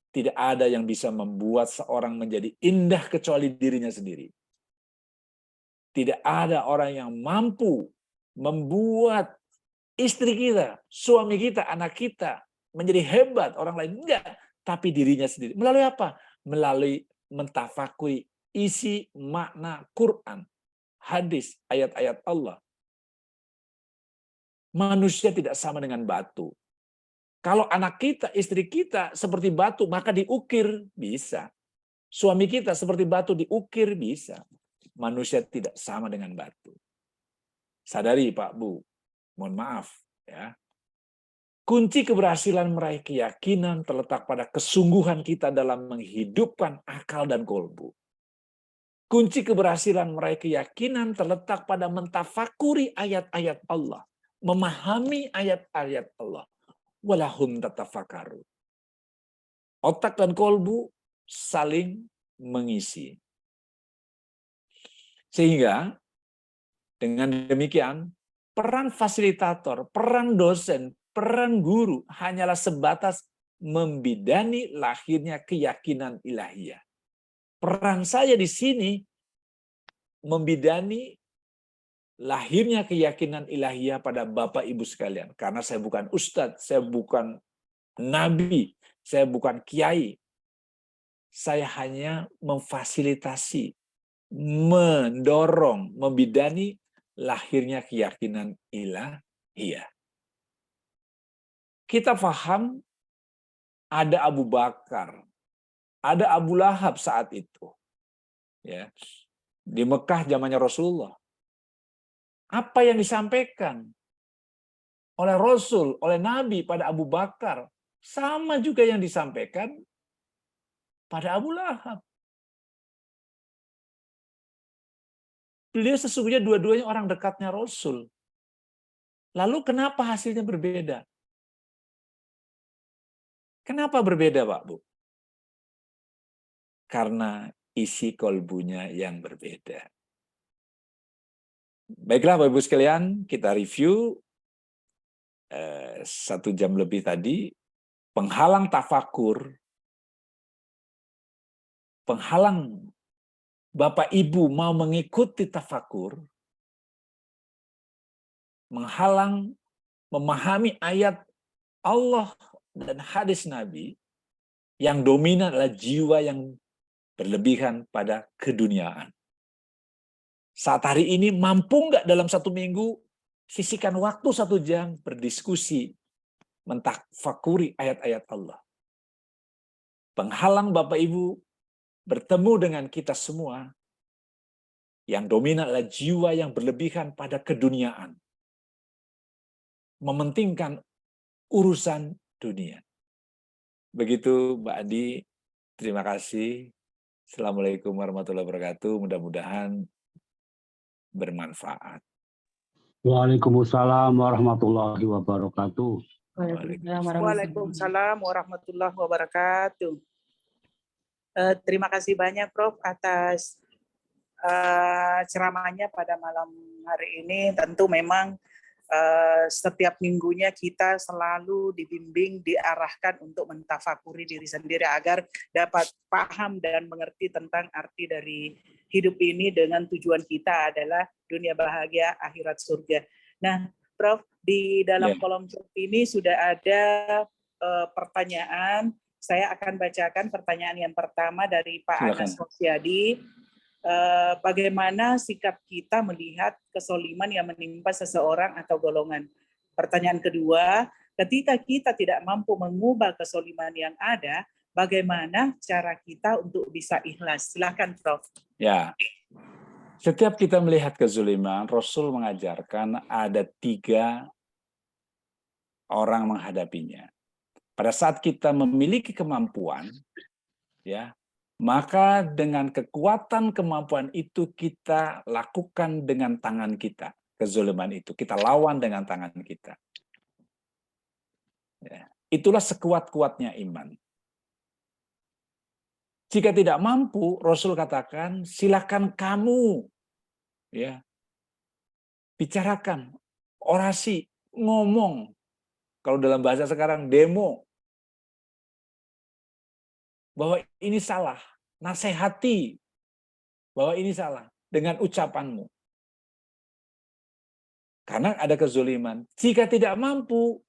tidak ada yang bisa membuat seorang menjadi indah kecuali dirinya sendiri. Tidak ada orang yang mampu membuat istri kita, suami kita, anak kita menjadi hebat, orang lain enggak, tapi dirinya sendiri. Melalui apa? Melalui mentafakuri isi makna Quran, hadis, ayat-ayat Allah. Manusia tidak sama dengan batu. Kalau anak kita, istri kita seperti batu, maka diukir bisa. Suami kita seperti batu diukir bisa. Manusia tidak sama dengan batu. Sadari Pak Bu, mohon maaf ya. Kunci keberhasilan meraih keyakinan terletak pada kesungguhan kita dalam menghidupkan akal dan kolbu. Kunci keberhasilan meraih keyakinan terletak pada mentafakuri ayat-ayat Allah, memahami ayat-ayat Allah. Walahum tatafakaru. Otak dan kolbu saling mengisi. Sehingga dengan demikian peran fasilitator, peran dosen, peran guru hanyalah sebatas membidani lahirnya keyakinan ilahiyah. Peran saya di sini membidani lahirnya keyakinan ilahiyah pada Bapak Ibu sekalian. Karena saya bukan ustadz, saya bukan nabi, saya bukan kiai. Saya hanya memfasilitasi, mendorong, membidani lahirnya keyakinan ilahiyah. Kita paham ada Abu Bakar, ada Abu Lahab saat itu. Ya. Di Mekah zamannya Rasulullah. Apa yang disampaikan oleh Rasul, oleh Nabi pada Abu Bakar, sama juga yang disampaikan pada Abu Lahab. Beliau sesungguhnya dua-duanya orang dekatnya Rasul. Lalu kenapa hasilnya berbeda? Kenapa berbeda, Pak Bu? Karena isi kolbunya yang berbeda. Baiklah Bapak Ibu sekalian, kita review 1 jam lebih tadi. Penghalang tafakur, penghalang Bapak Ibu mau mengikuti tafakur, menghalang memahami ayat Allah dan hadis Nabi, yang dominan adalah jiwa yang berlebihan pada keduniaan. Saat hari ini mampu nggak dalam 1 minggu sisihkan waktu 1 jam berdiskusi, mentafakuri ayat-ayat Allah. Penghalang Bapak Ibu bertemu dengan kita semua, yang dominan adalah jiwa yang berlebihan pada keduniaan. Mementingkan urusan dunia. Begitu Mbak Adi, terima kasih. Assalamualaikum warahmatullahi wabarakatuh. Mudah-mudahan bermanfaat. Waalaikumsalam warahmatullahi wabarakatuh. Waalaikumsalam warahmatullahi wabarakatuh. Terima kasih banyak Prof atas ceramahnya pada malam hari ini. Tentu memang setiap minggunya kita selalu dibimbing, diarahkan untuk mentafakuri diri sendiri agar dapat paham dan mengerti tentang arti dari hidup ini dengan tujuan kita adalah dunia bahagia, akhirat surga. Nah, Prof, di dalam kolom chat ini sudah ada pertanyaan. Saya akan bacakan pertanyaan yang pertama dari Pak Anas Rosyadi. Bagaimana sikap kita melihat kesoliman yang menimpa seseorang atau golongan? Pertanyaan kedua, ketika kita tidak mampu mengubah kesoliman yang ada, bagaimana cara kita untuk bisa ikhlas? Silakan, Prof. Ya, setiap kita melihat kezaliman, Rasul mengajarkan ada 3 orang menghadapinya. Pada saat kita memiliki kemampuan, ya, maka dengan kekuatan kemampuan itu kita lakukan dengan tangan kita. Kezaliman itu kita lawan dengan tangan kita. Ya, itulah sekuat-kuatnya iman. Jika tidak mampu, Rasul katakan, silakan kamu ya bicarakan, orasi, ngomong. Kalau dalam bahasa sekarang demo bahwa ini salah, nasihati bahwa ini salah dengan ucapanmu. Karena ada kezoliman. Jika tidak mampu,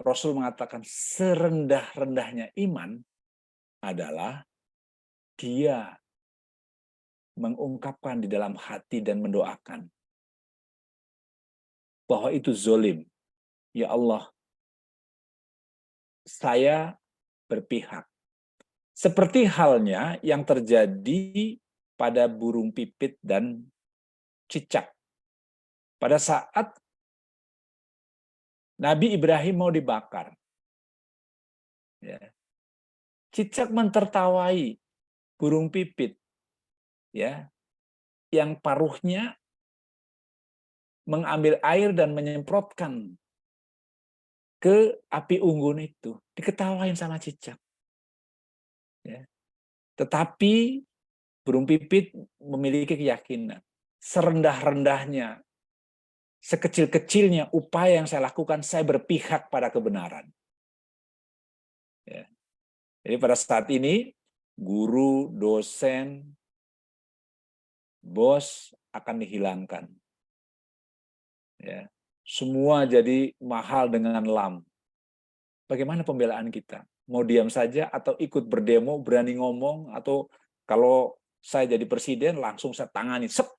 Rasul mengatakan serendah-rendahnya iman adalah dia mengungkapkan di dalam hati dan mendoakan bahwa itu zolim. Ya Allah, saya berpihak. Seperti halnya yang terjadi pada burung pipit dan cicak. Pada saat Nabi Ibrahim mau dibakar, ya, cicak mentertawai burung pipit, ya, yang paruhnya mengambil air dan menyemprotkan ke api unggun itu, diketawain sama cicak. Ya. Tetapi burung pipit memiliki keyakinan, serendah-rendahnya, sekecil-kecilnya upaya yang saya lakukan, saya berpihak pada kebenaran. Ya. Jadi pada saat ini, guru, dosen, bos akan dihilangkan. Ya. Semua jadi mahal dengan lam. Bagaimana pembelaan kita? Mau diam saja atau ikut berdemo, berani ngomong, atau kalau saya jadi presiden langsung saya tangani, sep,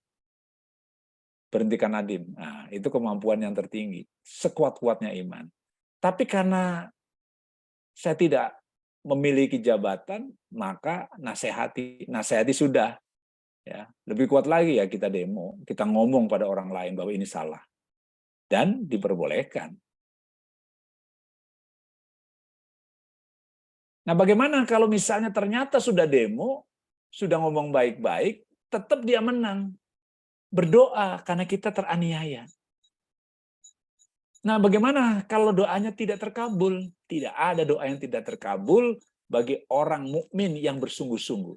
berhentikan Nadiem. Nah, itu kemampuan yang tertinggi, sekuat-kuatnya iman. Tapi karena saya tidak memiliki jabatan, maka nasihati sudah. Ya, lebih kuat lagi ya kita demo, kita ngomong pada orang lain bahwa ini salah. Dan diperbolehkan. Nah, bagaimana kalau misalnya ternyata sudah demo, sudah ngomong baik-baik, tetap dia menang. Berdoa karena kita teraniaya. Nah, bagaimana kalau doanya tidak terkabul? Tidak ada doa yang tidak terkabul bagi orang mukmin yang bersungguh-sungguh.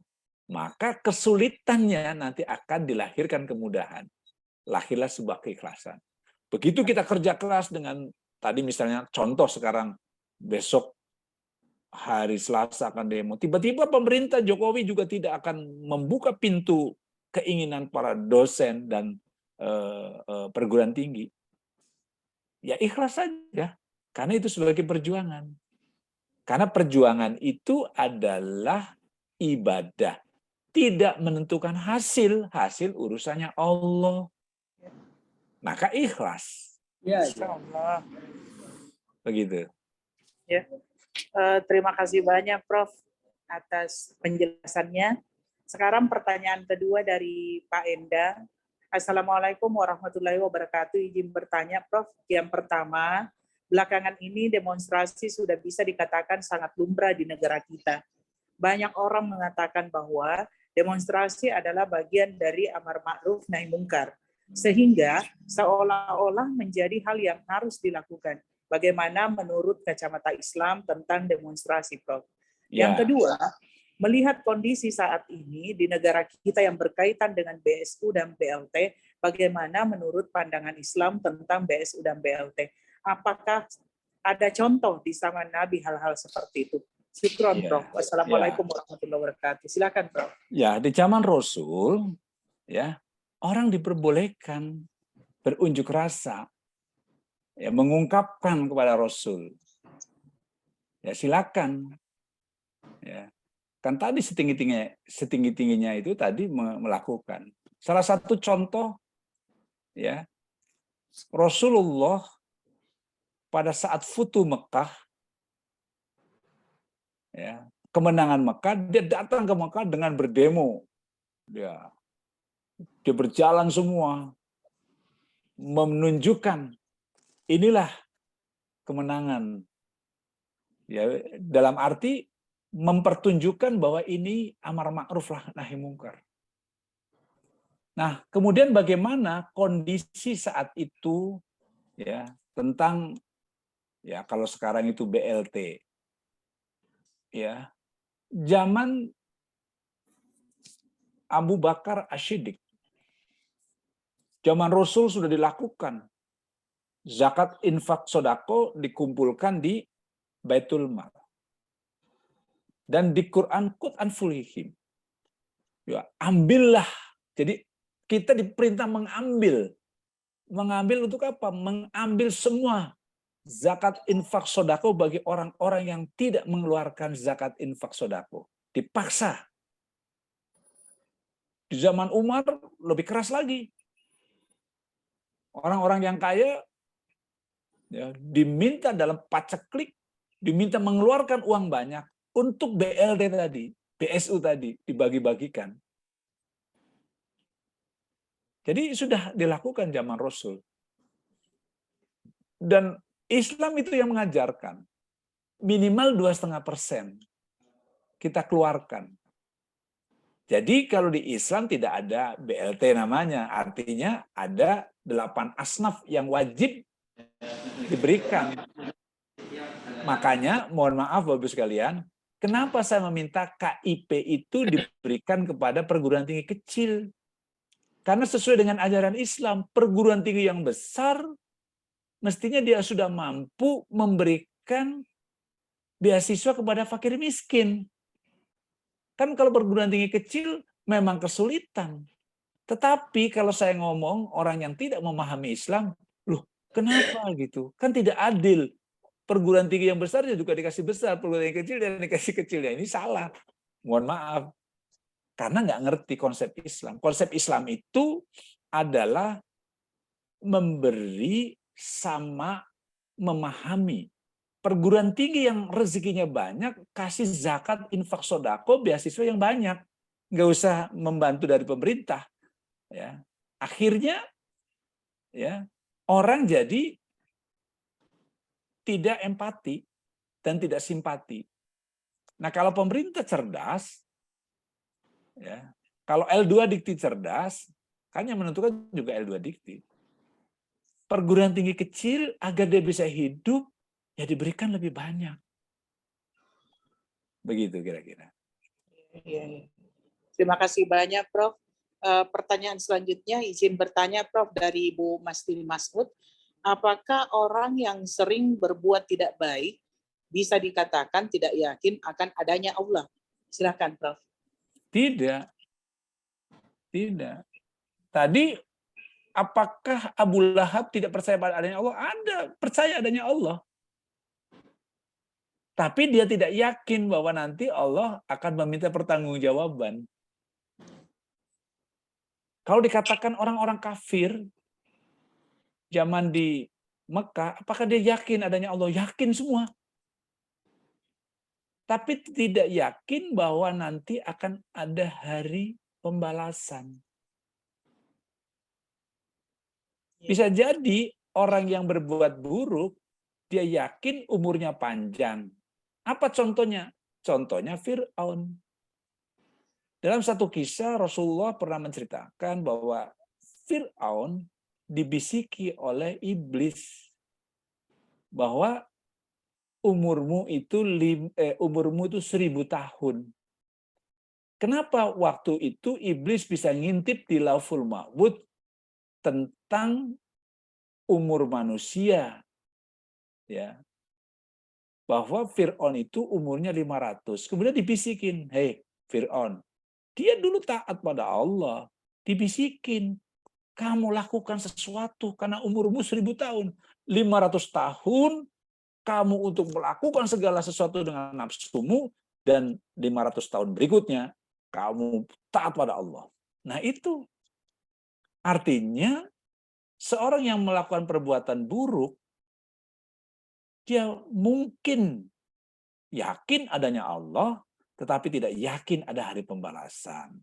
Maka kesulitannya nanti akan dilahirkan kemudahan. Lahirlah sebuah keikhlasan. Begitu kita kerja keras dengan, tadi misalnya contoh sekarang, besok hari Selasa akan demo. Tiba-tiba pemerintah Jokowi juga tidak akan membuka pintu keinginan para dosen dan perguruan tinggi. Ya ikhlas saja, karena itu sebagai perjuangan. Karena perjuangan itu adalah ibadah. Tidak menentukan hasil, hasil urusannya Allah. Maka ikhlas. Ya, insya Allah. Begitu. Ya. Terima kasih banyak Prof atas penjelasannya. Sekarang pertanyaan kedua dari Pak Endang. Assalamualaikum warahmatullahi wabarakatuh. Izin bertanya Prof. Yang pertama, belakangan ini demonstrasi sudah bisa dikatakan sangat lumrah di negara kita. Banyak orang mengatakan bahwa demonstrasi adalah bagian dari amar ma'ruf nahi mungkar, sehingga seolah-olah menjadi hal yang harus dilakukan. Bagaimana menurut kacamata Islam tentang demonstrasi, Prof? Ya. Yang kedua, melihat kondisi saat ini di negara kita yang berkaitan dengan BSU dan BLT, bagaimana menurut pandangan Islam tentang BSU dan BLT? Apakah ada contoh di zaman Nabi hal-hal seperti itu? Syukron, Ya. Prof. Wassalamualaikum warahmatullahi wabarakatuh. Silakan, Prof. Ya, di zaman Rasul, ya, orang diperbolehkan berunjuk rasa, ya, mengungkapkan kepada Rasul. Ya, silakan. Ya. Kan tadi setinggi-tingginya itu tadi melakukan. Salah satu contoh, ya, Rasulullah pada saat Futu Mekah, ya, kemenangan Mekah, dia datang ke Mekah dengan berdemo. Dia berjalan semua, menunjukkan inilah kemenangan. Ya, dalam arti mempertunjukkan bahwa ini amar ma'ruf nahi mungkar. Nah, kemudian bagaimana kondisi saat itu, ya, tentang Ya, kalau sekarang itu BLT. Ya. Zaman Abu Bakar Asy-Siddiq, zaman Rasul sudah dilakukan. Zakat, infak, sodako dikumpulkan di Baitul Mal. Dan di Quran, Qut anfulihim. Ya, ambillah. Jadi kita diperintah mengambil. Mengambil untuk apa? Mengambil semua zakat, infak, sodako bagi orang-orang yang tidak mengeluarkan zakat, infak, sodako. Dipaksa. Di zaman Umar lebih keras lagi. Orang-orang yang kaya ya, diminta dalam paceklik, diminta mengeluarkan uang banyak untuk BLT tadi, BSU tadi, dibagi-bagikan. Jadi sudah dilakukan zaman Rasul. Dan Islam itu yang mengajarkan, minimal 2,5% kita keluarkan. Jadi kalau di Islam tidak ada BLT namanya, artinya ada 8 asnaf yang wajib diberikan. Makanya, mohon maaf Bapak-Ibu sekalian, kenapa saya meminta KIP itu diberikan kepada perguruan tinggi kecil? Karena sesuai dengan ajaran Islam, perguruan tinggi yang besar, mestinya dia sudah mampu memberikan beasiswa kepada fakir miskin. Kan kalau perguruan tinggi kecil memang kesulitan. Tetapi kalau saya ngomong orang yang tidak memahami Islam, loh kenapa gitu? Kan tidak adil. Perguruan tinggi yang besar juga dikasih besar, perguruan tinggi kecil dan dikasih kecil. Ya, ini salah. Mohon maaf. Karena nggak ngerti konsep Islam. Konsep Islam itu adalah memberi sama memahami. Perguruan tinggi yang rezekinya banyak, kasih zakat, infak, sodako, beasiswa yang banyak. Nggak usah membantu dari pemerintah. Ya. Akhirnya ya orang jadi tidak empati dan tidak simpati. Nah kalau pemerintah cerdas, ya, kalau L2 Dikti cerdas, kan yang menentukan juga L2 Dikti. Perguruan tinggi kecil agar dia bisa hidup, ya diberikan lebih banyak. Begitu kira-kira. Iya. Terima kasih banyak, Prof. Pertanyaan selanjutnya, izin bertanya, Prof, dari Bu Mastini Masud. Apakah orang yang sering berbuat tidak baik bisa dikatakan tidak yakin akan adanya Allah? Silakan, Prof. Tidak. Tidak. Tadi apakah Abu Lahab tidak percaya pada adanya Allah? Ada, percaya adanya Allah. Tapi dia tidak yakin bahwa nanti Allah akan meminta pertanggungjawaban. Kalau dikatakan orang-orang kafir zaman di Mekah, apakah dia yakin adanya Allah? Yakin semua. Tapi tidak yakin bahwa nanti akan ada hari pembalasan. Bisa jadi orang yang berbuat buruk, dia yakin umurnya panjang. Apa contohnya? Contohnya Fir'aun. Dalam satu kisah Rasulullah pernah menceritakan bahwa Fir'aun dibisiki oleh iblis bahwa umurmu itu 1000 tahun. Kenapa waktu itu iblis bisa ngintip di Lauful Mahfudz tentang umur manusia, ya, bahwa Fir'aun itu umurnya 500. Kemudian dibisikin, hei Fir'aun, dia dulu taat pada Allah, dibisikin, kamu lakukan sesuatu karena umurmu 1000 tahun. 500 tahun kamu untuk melakukan segala sesuatu dengan nafsumu, dan 500 tahun berikutnya kamu taat pada Allah. Nah itu artinya seorang yang melakukan perbuatan buruk, dia mungkin yakin adanya Allah, tetapi tidak yakin ada hari pembalasan.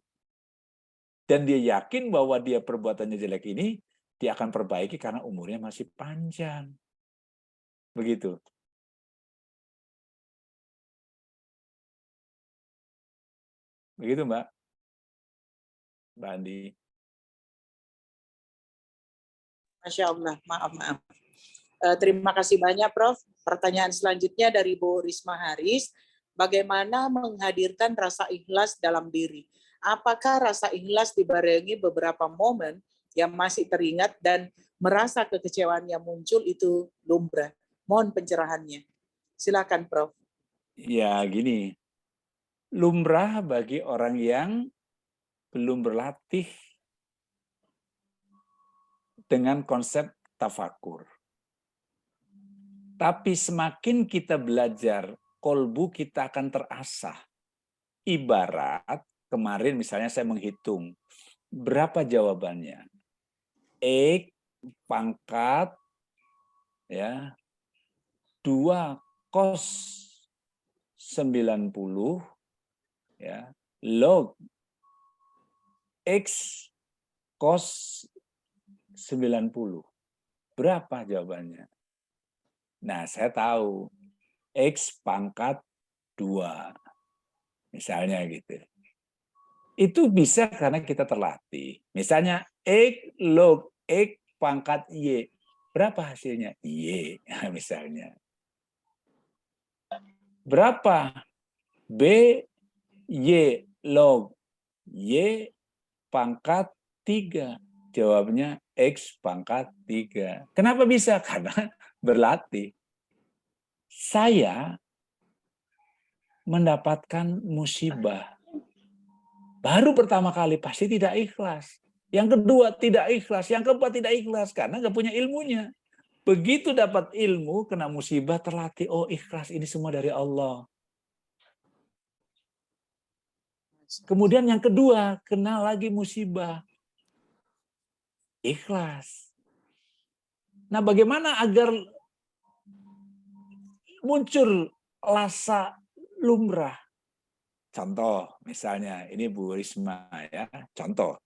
Dan dia yakin bahwa dia perbuatannya jelek ini, dia akan perbaiki karena umurnya masih panjang. Begitu. Begitu, Mbak. Mbak Andi. Masya Allah, maaf. Terima kasih banyak, Prof. Pertanyaan selanjutnya dari Bu Risma Haris. Bagaimana menghadirkan rasa ikhlas dalam diri? Apakah rasa ikhlas dibarengi beberapa momen yang masih teringat dan merasa kekecewaan yang muncul itu lumrah? Mohon pencerahannya. Silakan, Prof. Ya, gini. Lumrah bagi orang yang belum berlatih dengan konsep tafakur. Tapi semakin kita belajar, kolbu kita akan terasah. Ibarat kemarin misalnya saya menghitung, berapa jawabannya? X pangkat ya 2 cos 90 ya log X cos 90. Berapa jawabannya? Nah, saya tahu X pangkat 2. Misalnya gitu. Itu bisa karena kita terlatih. Misalnya X log X pangkat Y. Berapa hasilnya? Y misalnya. Berapa? B Y log Y pangkat 3. Jawabnya X pangkat 3. Kenapa bisa? Karena berlatih. Saya mendapatkan musibah. Baru pertama kali pasti tidak ikhlas. Yang kedua tidak ikhlas. Yang keempat tidak ikhlas. Karena nggak punya ilmunya. Begitu dapat ilmu, kena musibah, terlatih. Oh, ikhlas, ini semua dari Allah. Kemudian yang kedua, kena lagi musibah. Ikhlas. Nah, bagaimana agar muncul rasa lumrah? Contoh, misalnya, ini Bu Risma ya. Contoh,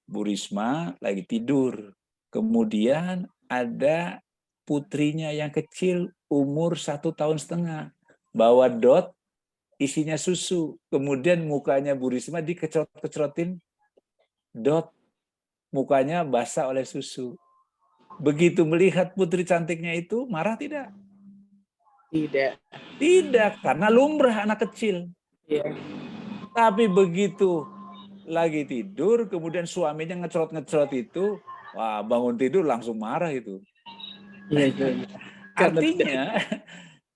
Bu Risma lagi tidur. Kemudian ada putrinya yang kecil, umur 1,5 tahun. Bawa dot, isinya susu. Kemudian mukanya Bu Risma dikecrot-kecrotin dot. Mukanya basah oleh susu. Begitu melihat putri cantiknya itu, marah tidak? Tidak. Tidak, karena lumrah anak kecil. Ya. Tapi begitu lagi tidur, kemudian suaminya ngecrot-ngecrot itu, wah bangun tidur langsung marah itu. Artinya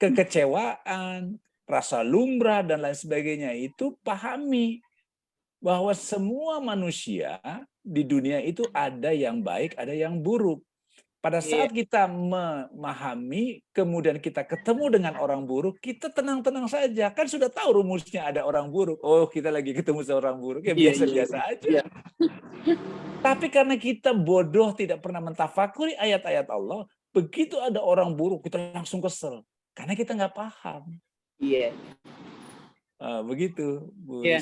kekecewaan, rasa lumrah dan lain sebagainya itu pahami bahwa semua manusia di dunia itu ada yang baik, ada yang buruk. Pada saat kita memahami, kemudian kita ketemu dengan orang buruk, kita tenang-tenang saja. Kan sudah tahu rumusnya ada orang buruk. Oh, kita lagi ketemu seorang buruk, ya biasa-biasa aja. Tapi karena kita bodoh, tidak pernah mentafakuri ayat-ayat Allah, begitu ada orang buruk, kita langsung kesel. Karena kita nggak paham. Iya. Begitu, Bu. Ya.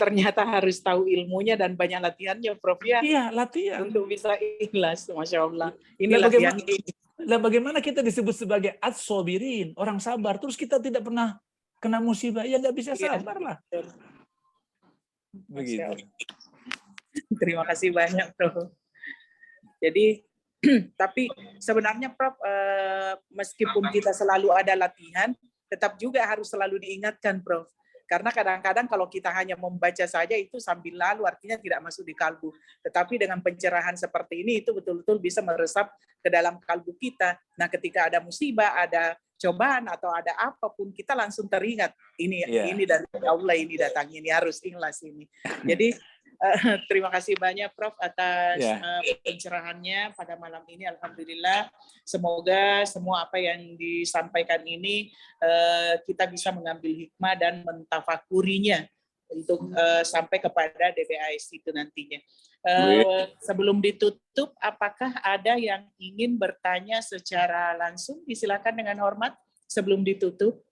Ternyata harus tahu ilmunya dan banyak latihannya, Prof. Ya. Iya, latihan. Untuk bisa ikhlas, Masya Allah. Ini latihan. Bagaimana kita disebut sebagai as-sobirin, orang sabar, terus kita tidak pernah kena musibah, ya nggak bisa sabar lah. Begitu. Terima kasih banyak, Prof. Jadi, tapi sebenarnya, Prof, meskipun kita selalu ada latihan, tetap juga harus selalu diingatkan, Prof. Karena kadang-kadang kalau kita hanya membaca saja itu sambil lalu, artinya tidak masuk di kalbu. Tetapi dengan pencerahan seperti ini, itu betul-betul bisa meresap ke dalam kalbu kita. Nah, ketika ada musibah, ada cobaan, atau ada apapun, kita langsung teringat, ini dari Allah, ini datang, ini harus ikhlas ini. Jadi, terima kasih banyak Prof atas pencerahannya pada malam ini. Alhamdulillah, semoga semua apa yang disampaikan ini kita bisa mengambil hikmah dan mentafakurinya untuk sampai kepada DBAS itu nantinya. Sebelum ditutup, apakah ada yang ingin bertanya secara langsung? Disilakan dengan hormat sebelum ditutup.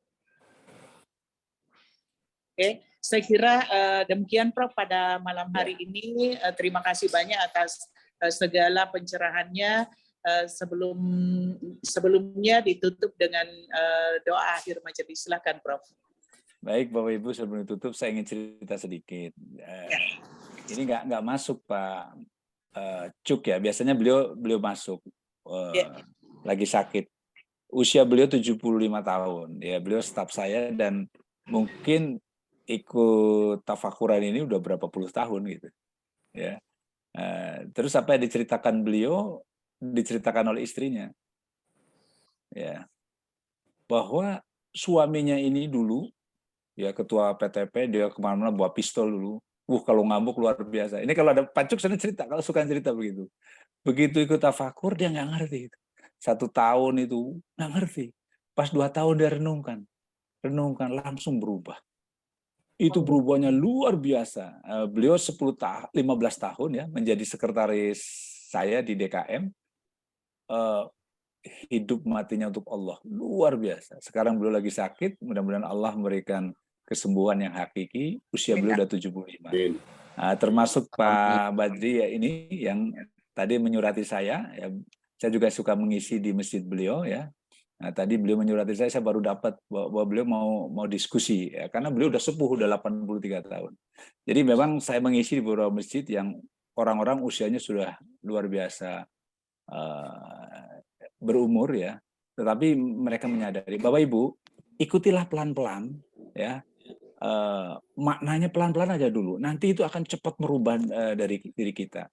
Oke, saya kira demikian Prof pada malam hari ini. Terima kasih banyak atas segala pencerahannya. Sebelumnya ditutup dengan doa akhir majelis. Silakan Prof. Baik Bapak Ibu, sebelum ditutup saya ingin cerita sedikit. Ini nggak masuk Pak Cuk ya. Biasanya beliau masuk. lagi sakit. Usia beliau 75 tahun. Ya, beliau staf saya dan mungkin ikut tafakuran ini udah berapa puluh tahun gitu. Ya. Terus apa yang diceritakan beliau diceritakan oleh istrinya. Ya. Bahwa suaminya ini dulu ya ketua PTP, dia kemana-mana bawa pistol dulu. Kalau ngambuk luar biasa. Ini kalau ada Pacuk sana cerita, kalau suka cerita begitu. Begitu ikut tafakur dia nggak ngerti. 1 tahun itu nggak ngerti. Pas 2 tahun dia renungkan langsung berubah. Itu berubahnya luar biasa. Beliau 15 tahun ya menjadi sekretaris saya di DKM. Hidup matinya untuk Allah luar biasa. Sekarang beliau lagi sakit, mudah-mudahan Allah memberikan kesembuhan yang hakiki. Usia beliau udah 75. Termasuk Pak Badri ya ini yang tadi menyurati saya. Ya, saya juga suka mengisi di masjid beliau ya. Nah, tadi beliau menyurati saya baru dapat bahwa beliau mau diskusi ya, karena beliau udah sepuh, udah 83 tahun. Jadi memang saya mengisi di beberapa masjid yang orang-orang usianya sudah luar biasa berumur ya, tetapi mereka menyadari Bapak Ibu ikutilah pelan-pelan ya, maknanya pelan-pelan aja dulu, nanti itu akan cepat merubah dari diri kita.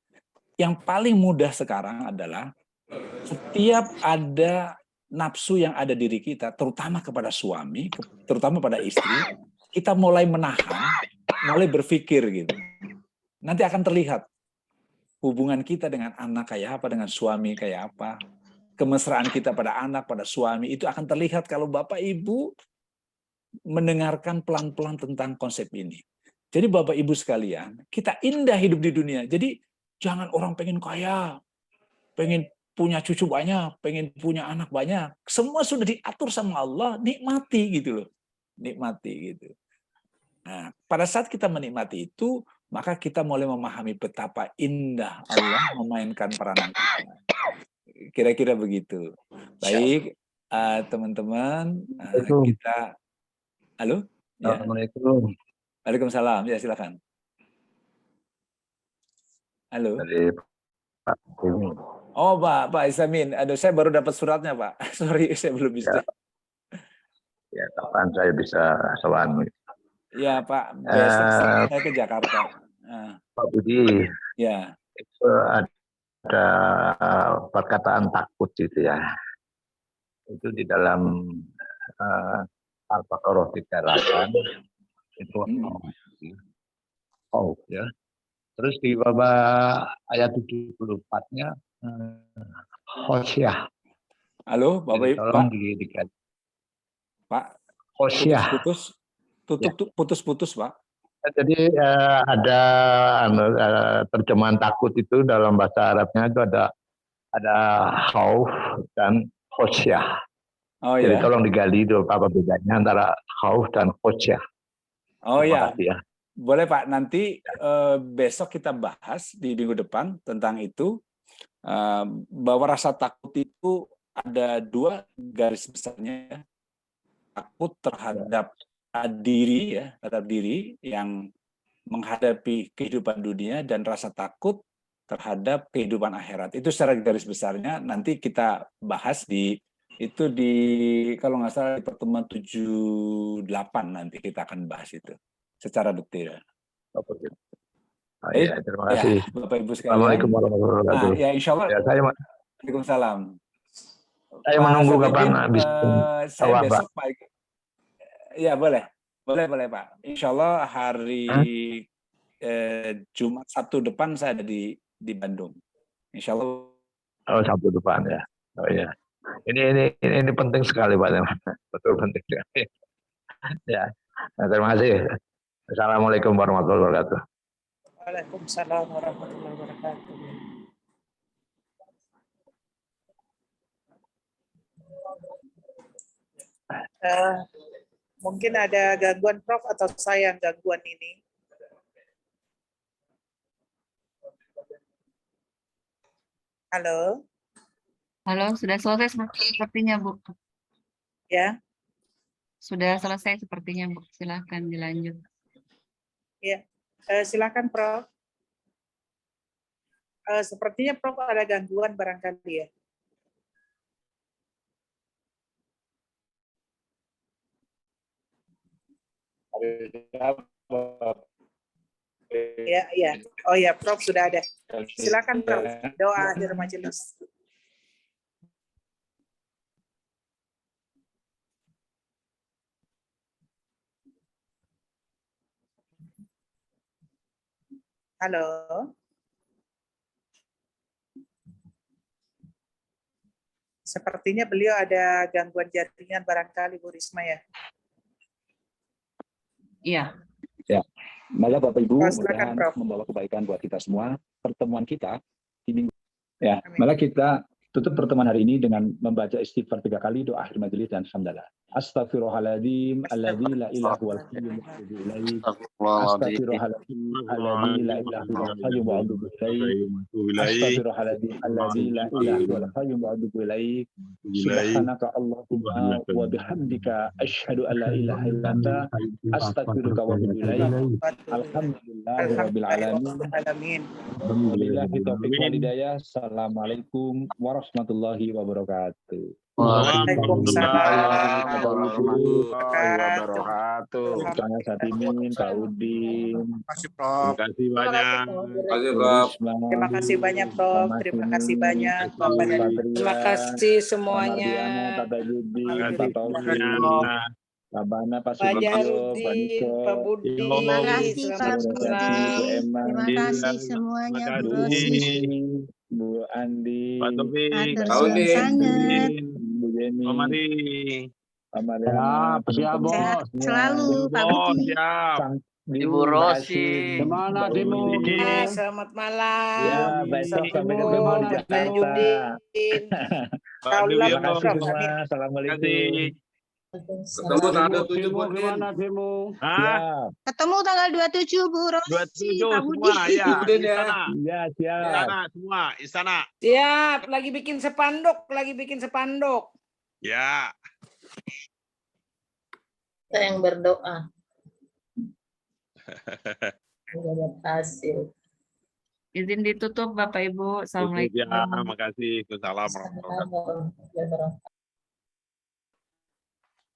Yang paling mudah sekarang adalah setiap ada nafsu yang ada diri kita, terutama kepada suami, terutama pada istri, kita mulai menahan, mulai berpikir gitu. Nanti akan terlihat hubungan kita dengan anak kayak apa, dengan suami kayak apa, kemesraan kita pada anak, pada suami, itu akan terlihat kalau Bapak Ibu mendengarkan pelan-pelan tentang konsep ini. Jadi Bapak Ibu sekalian, kita indah hidup di dunia. Jadi jangan orang pengen kaya, pengen punya cucu banyak, pengen punya anak banyak. Semua sudah diatur sama Allah, nikmati gitu loh. Nikmati gitu. Nah, pada saat kita menikmati itu, maka kita mulai memahami betapa indah Allah memainkan peranan kita. Kira-kira begitu. Baik, teman-teman, kita... Halo? Ya. Assalamualaikum. Waalaikumsalam. Ya, silakan. Halo. Dari Pak Ini. Oh, Pak Isamin. Aduh, saya baru dapat suratnya, Pak. Sorry, saya belum bisa. Ya, kapan saya bisa sowan? Ya, Pak. Besok saya ke Jakarta. Pak Budi, Ya. itu ada perkataan takut gitu ya. Itu di dalam Al-Baqarah 38 itu ya. Terus di bawah ayat 74-nya Khosyah. Halo, Bapak Ibu, tolong Pak. dikasih. Pak. Khosyah. Putus-putus, Pak. Jadi ada terjemahan takut itu dalam bahasa Arabnya itu ada khauf dan khosyah. Oh jadi ya. tolong digali dulu apa bedanya antara khauf dan khosyah. Oh ya. Ya. Boleh Pak, nanti besok kita bahas di minggu depan tentang itu, bahwa rasa takut itu ada 2 garis besarnya. Takut terhadap diri ya, terhadap diri yang menghadapi kehidupan dunia, dan rasa takut terhadap kehidupan akhirat. Itu secara garis besarnya nanti kita bahas kalau nggak salah di pertemuan 78 nanti kita akan bahas itu secara detail. Ya, terima kasih. Ya, Bapak Ibu sekalian. Assalamualaikum warahmatullahi wabarakatuh. Ya, insya Allah. Ya, Waalaikumsalam. Saya menunggu kapan habis saya besok Pak. Ya, boleh Pak. Insya Allah hari Jumat Sabtu depan saya ada di Bandung. Insya Allah. Oh, Sabtu depan ya. Oh ya. Ini penting sekali Pak. Betul penting sekali. Ya. Nah, terima kasih. Assalamualaikum warahmatullahi wabarakatuh. Waalaikumsalam warahmatullahi wabarakatuh. Mungkin ada gangguan Prof atau saya yang gangguan ini? Halo? Halo, sudah selesai sepertinya, Bu. Ya? Sudah selesai sepertinya, Bu. Silakan dilanjut. Ya, silakan Prof. Sepertinya Prof ada gangguan barangkali ya. Ya, ya. Oh ya, Prof sudah ada. Silakan Prof. Doa akhir majelis. Halo. Sepertinya beliau ada gangguan jaringan barangkali Bu Risma ya. Iya. Ya, maka Bapak Ibu Oh, silakan, mudah-mudahan Prof. membawa kebaikan buat kita semua. Pertemuan kita di minggu ya, Amin. maka kita tutup pertemuan hari ini dengan membaca istighfar 3 kali, doa akhir majelis dan hamdalah. Astaghfirullahaladzim alladzi la ilaha wal qayyum wa atubu ilaih. Astaghfirullahaladzim alladzi la ilaha wal qayyum wa atubu ilaih. Astaghfirullahaladzim alladzi la ilaha wal qayyum wa atubu ilaih. Subhanaka Allahumma wa bihamdika asyhadu an la ilaha illa anta astaghfiruka wa atubu ilaik. Alhamdulillahirabbil alamin. Wabillahi taufiq wal hidayah. Assalamualaikum warahmatullahi wabarakatuh. Waalaikumsalam warahmatullahi wabarakatuh. Saya Satimin, Kak Udin. Terima kasih banyak. Terima kasih banyak Prof. Terima kasih banyak Bapak dan Terima kasih semuanya. Tata Judi, Terima Pak kasih Taufik, semuanya. Pak Bana, Pak Pak Sudipto, Pak Jarudin, Niko, Pak Budi, Terima kasih, Pak selamat Budi. malam. Bu Emma, Terima kasih semuanya, Terima Bu Bu kasih. Rosi. Bu Andi, Pak Taufik, Atur Pak suwun sangat. Bu Jenny, Pak Mari. Pak Mariana, teman-teman. Sehat selalu, Pak Oh, Budi. siap. Ibu Rosi, Gimana Demo? Ya, selamat malam. Ya, baik Prof, sampai ketemu di Pak Jakarta. Judin. Pak Kaulah, Terima Dewiono. kasih Prof. semua. Amin. Terima Assalamualaikum. kasih. Ketemu tanggal 7 Gimana Demo? Hah? Siap. Ketemu tanggal 27, Bu Rosi, 27 Pak Budi. semua ya. Istana. Ya, siap. Istana semua. Istana. Siap, lagi bikin sepanduk, Ya. Kita yang berdoa. Terima kasih. Izin ditutup Bapak Ibu. Assalamualaikum. Ya, makasih. Assalamualaikum warahmatullahi wabarakatuh. Sama-sama.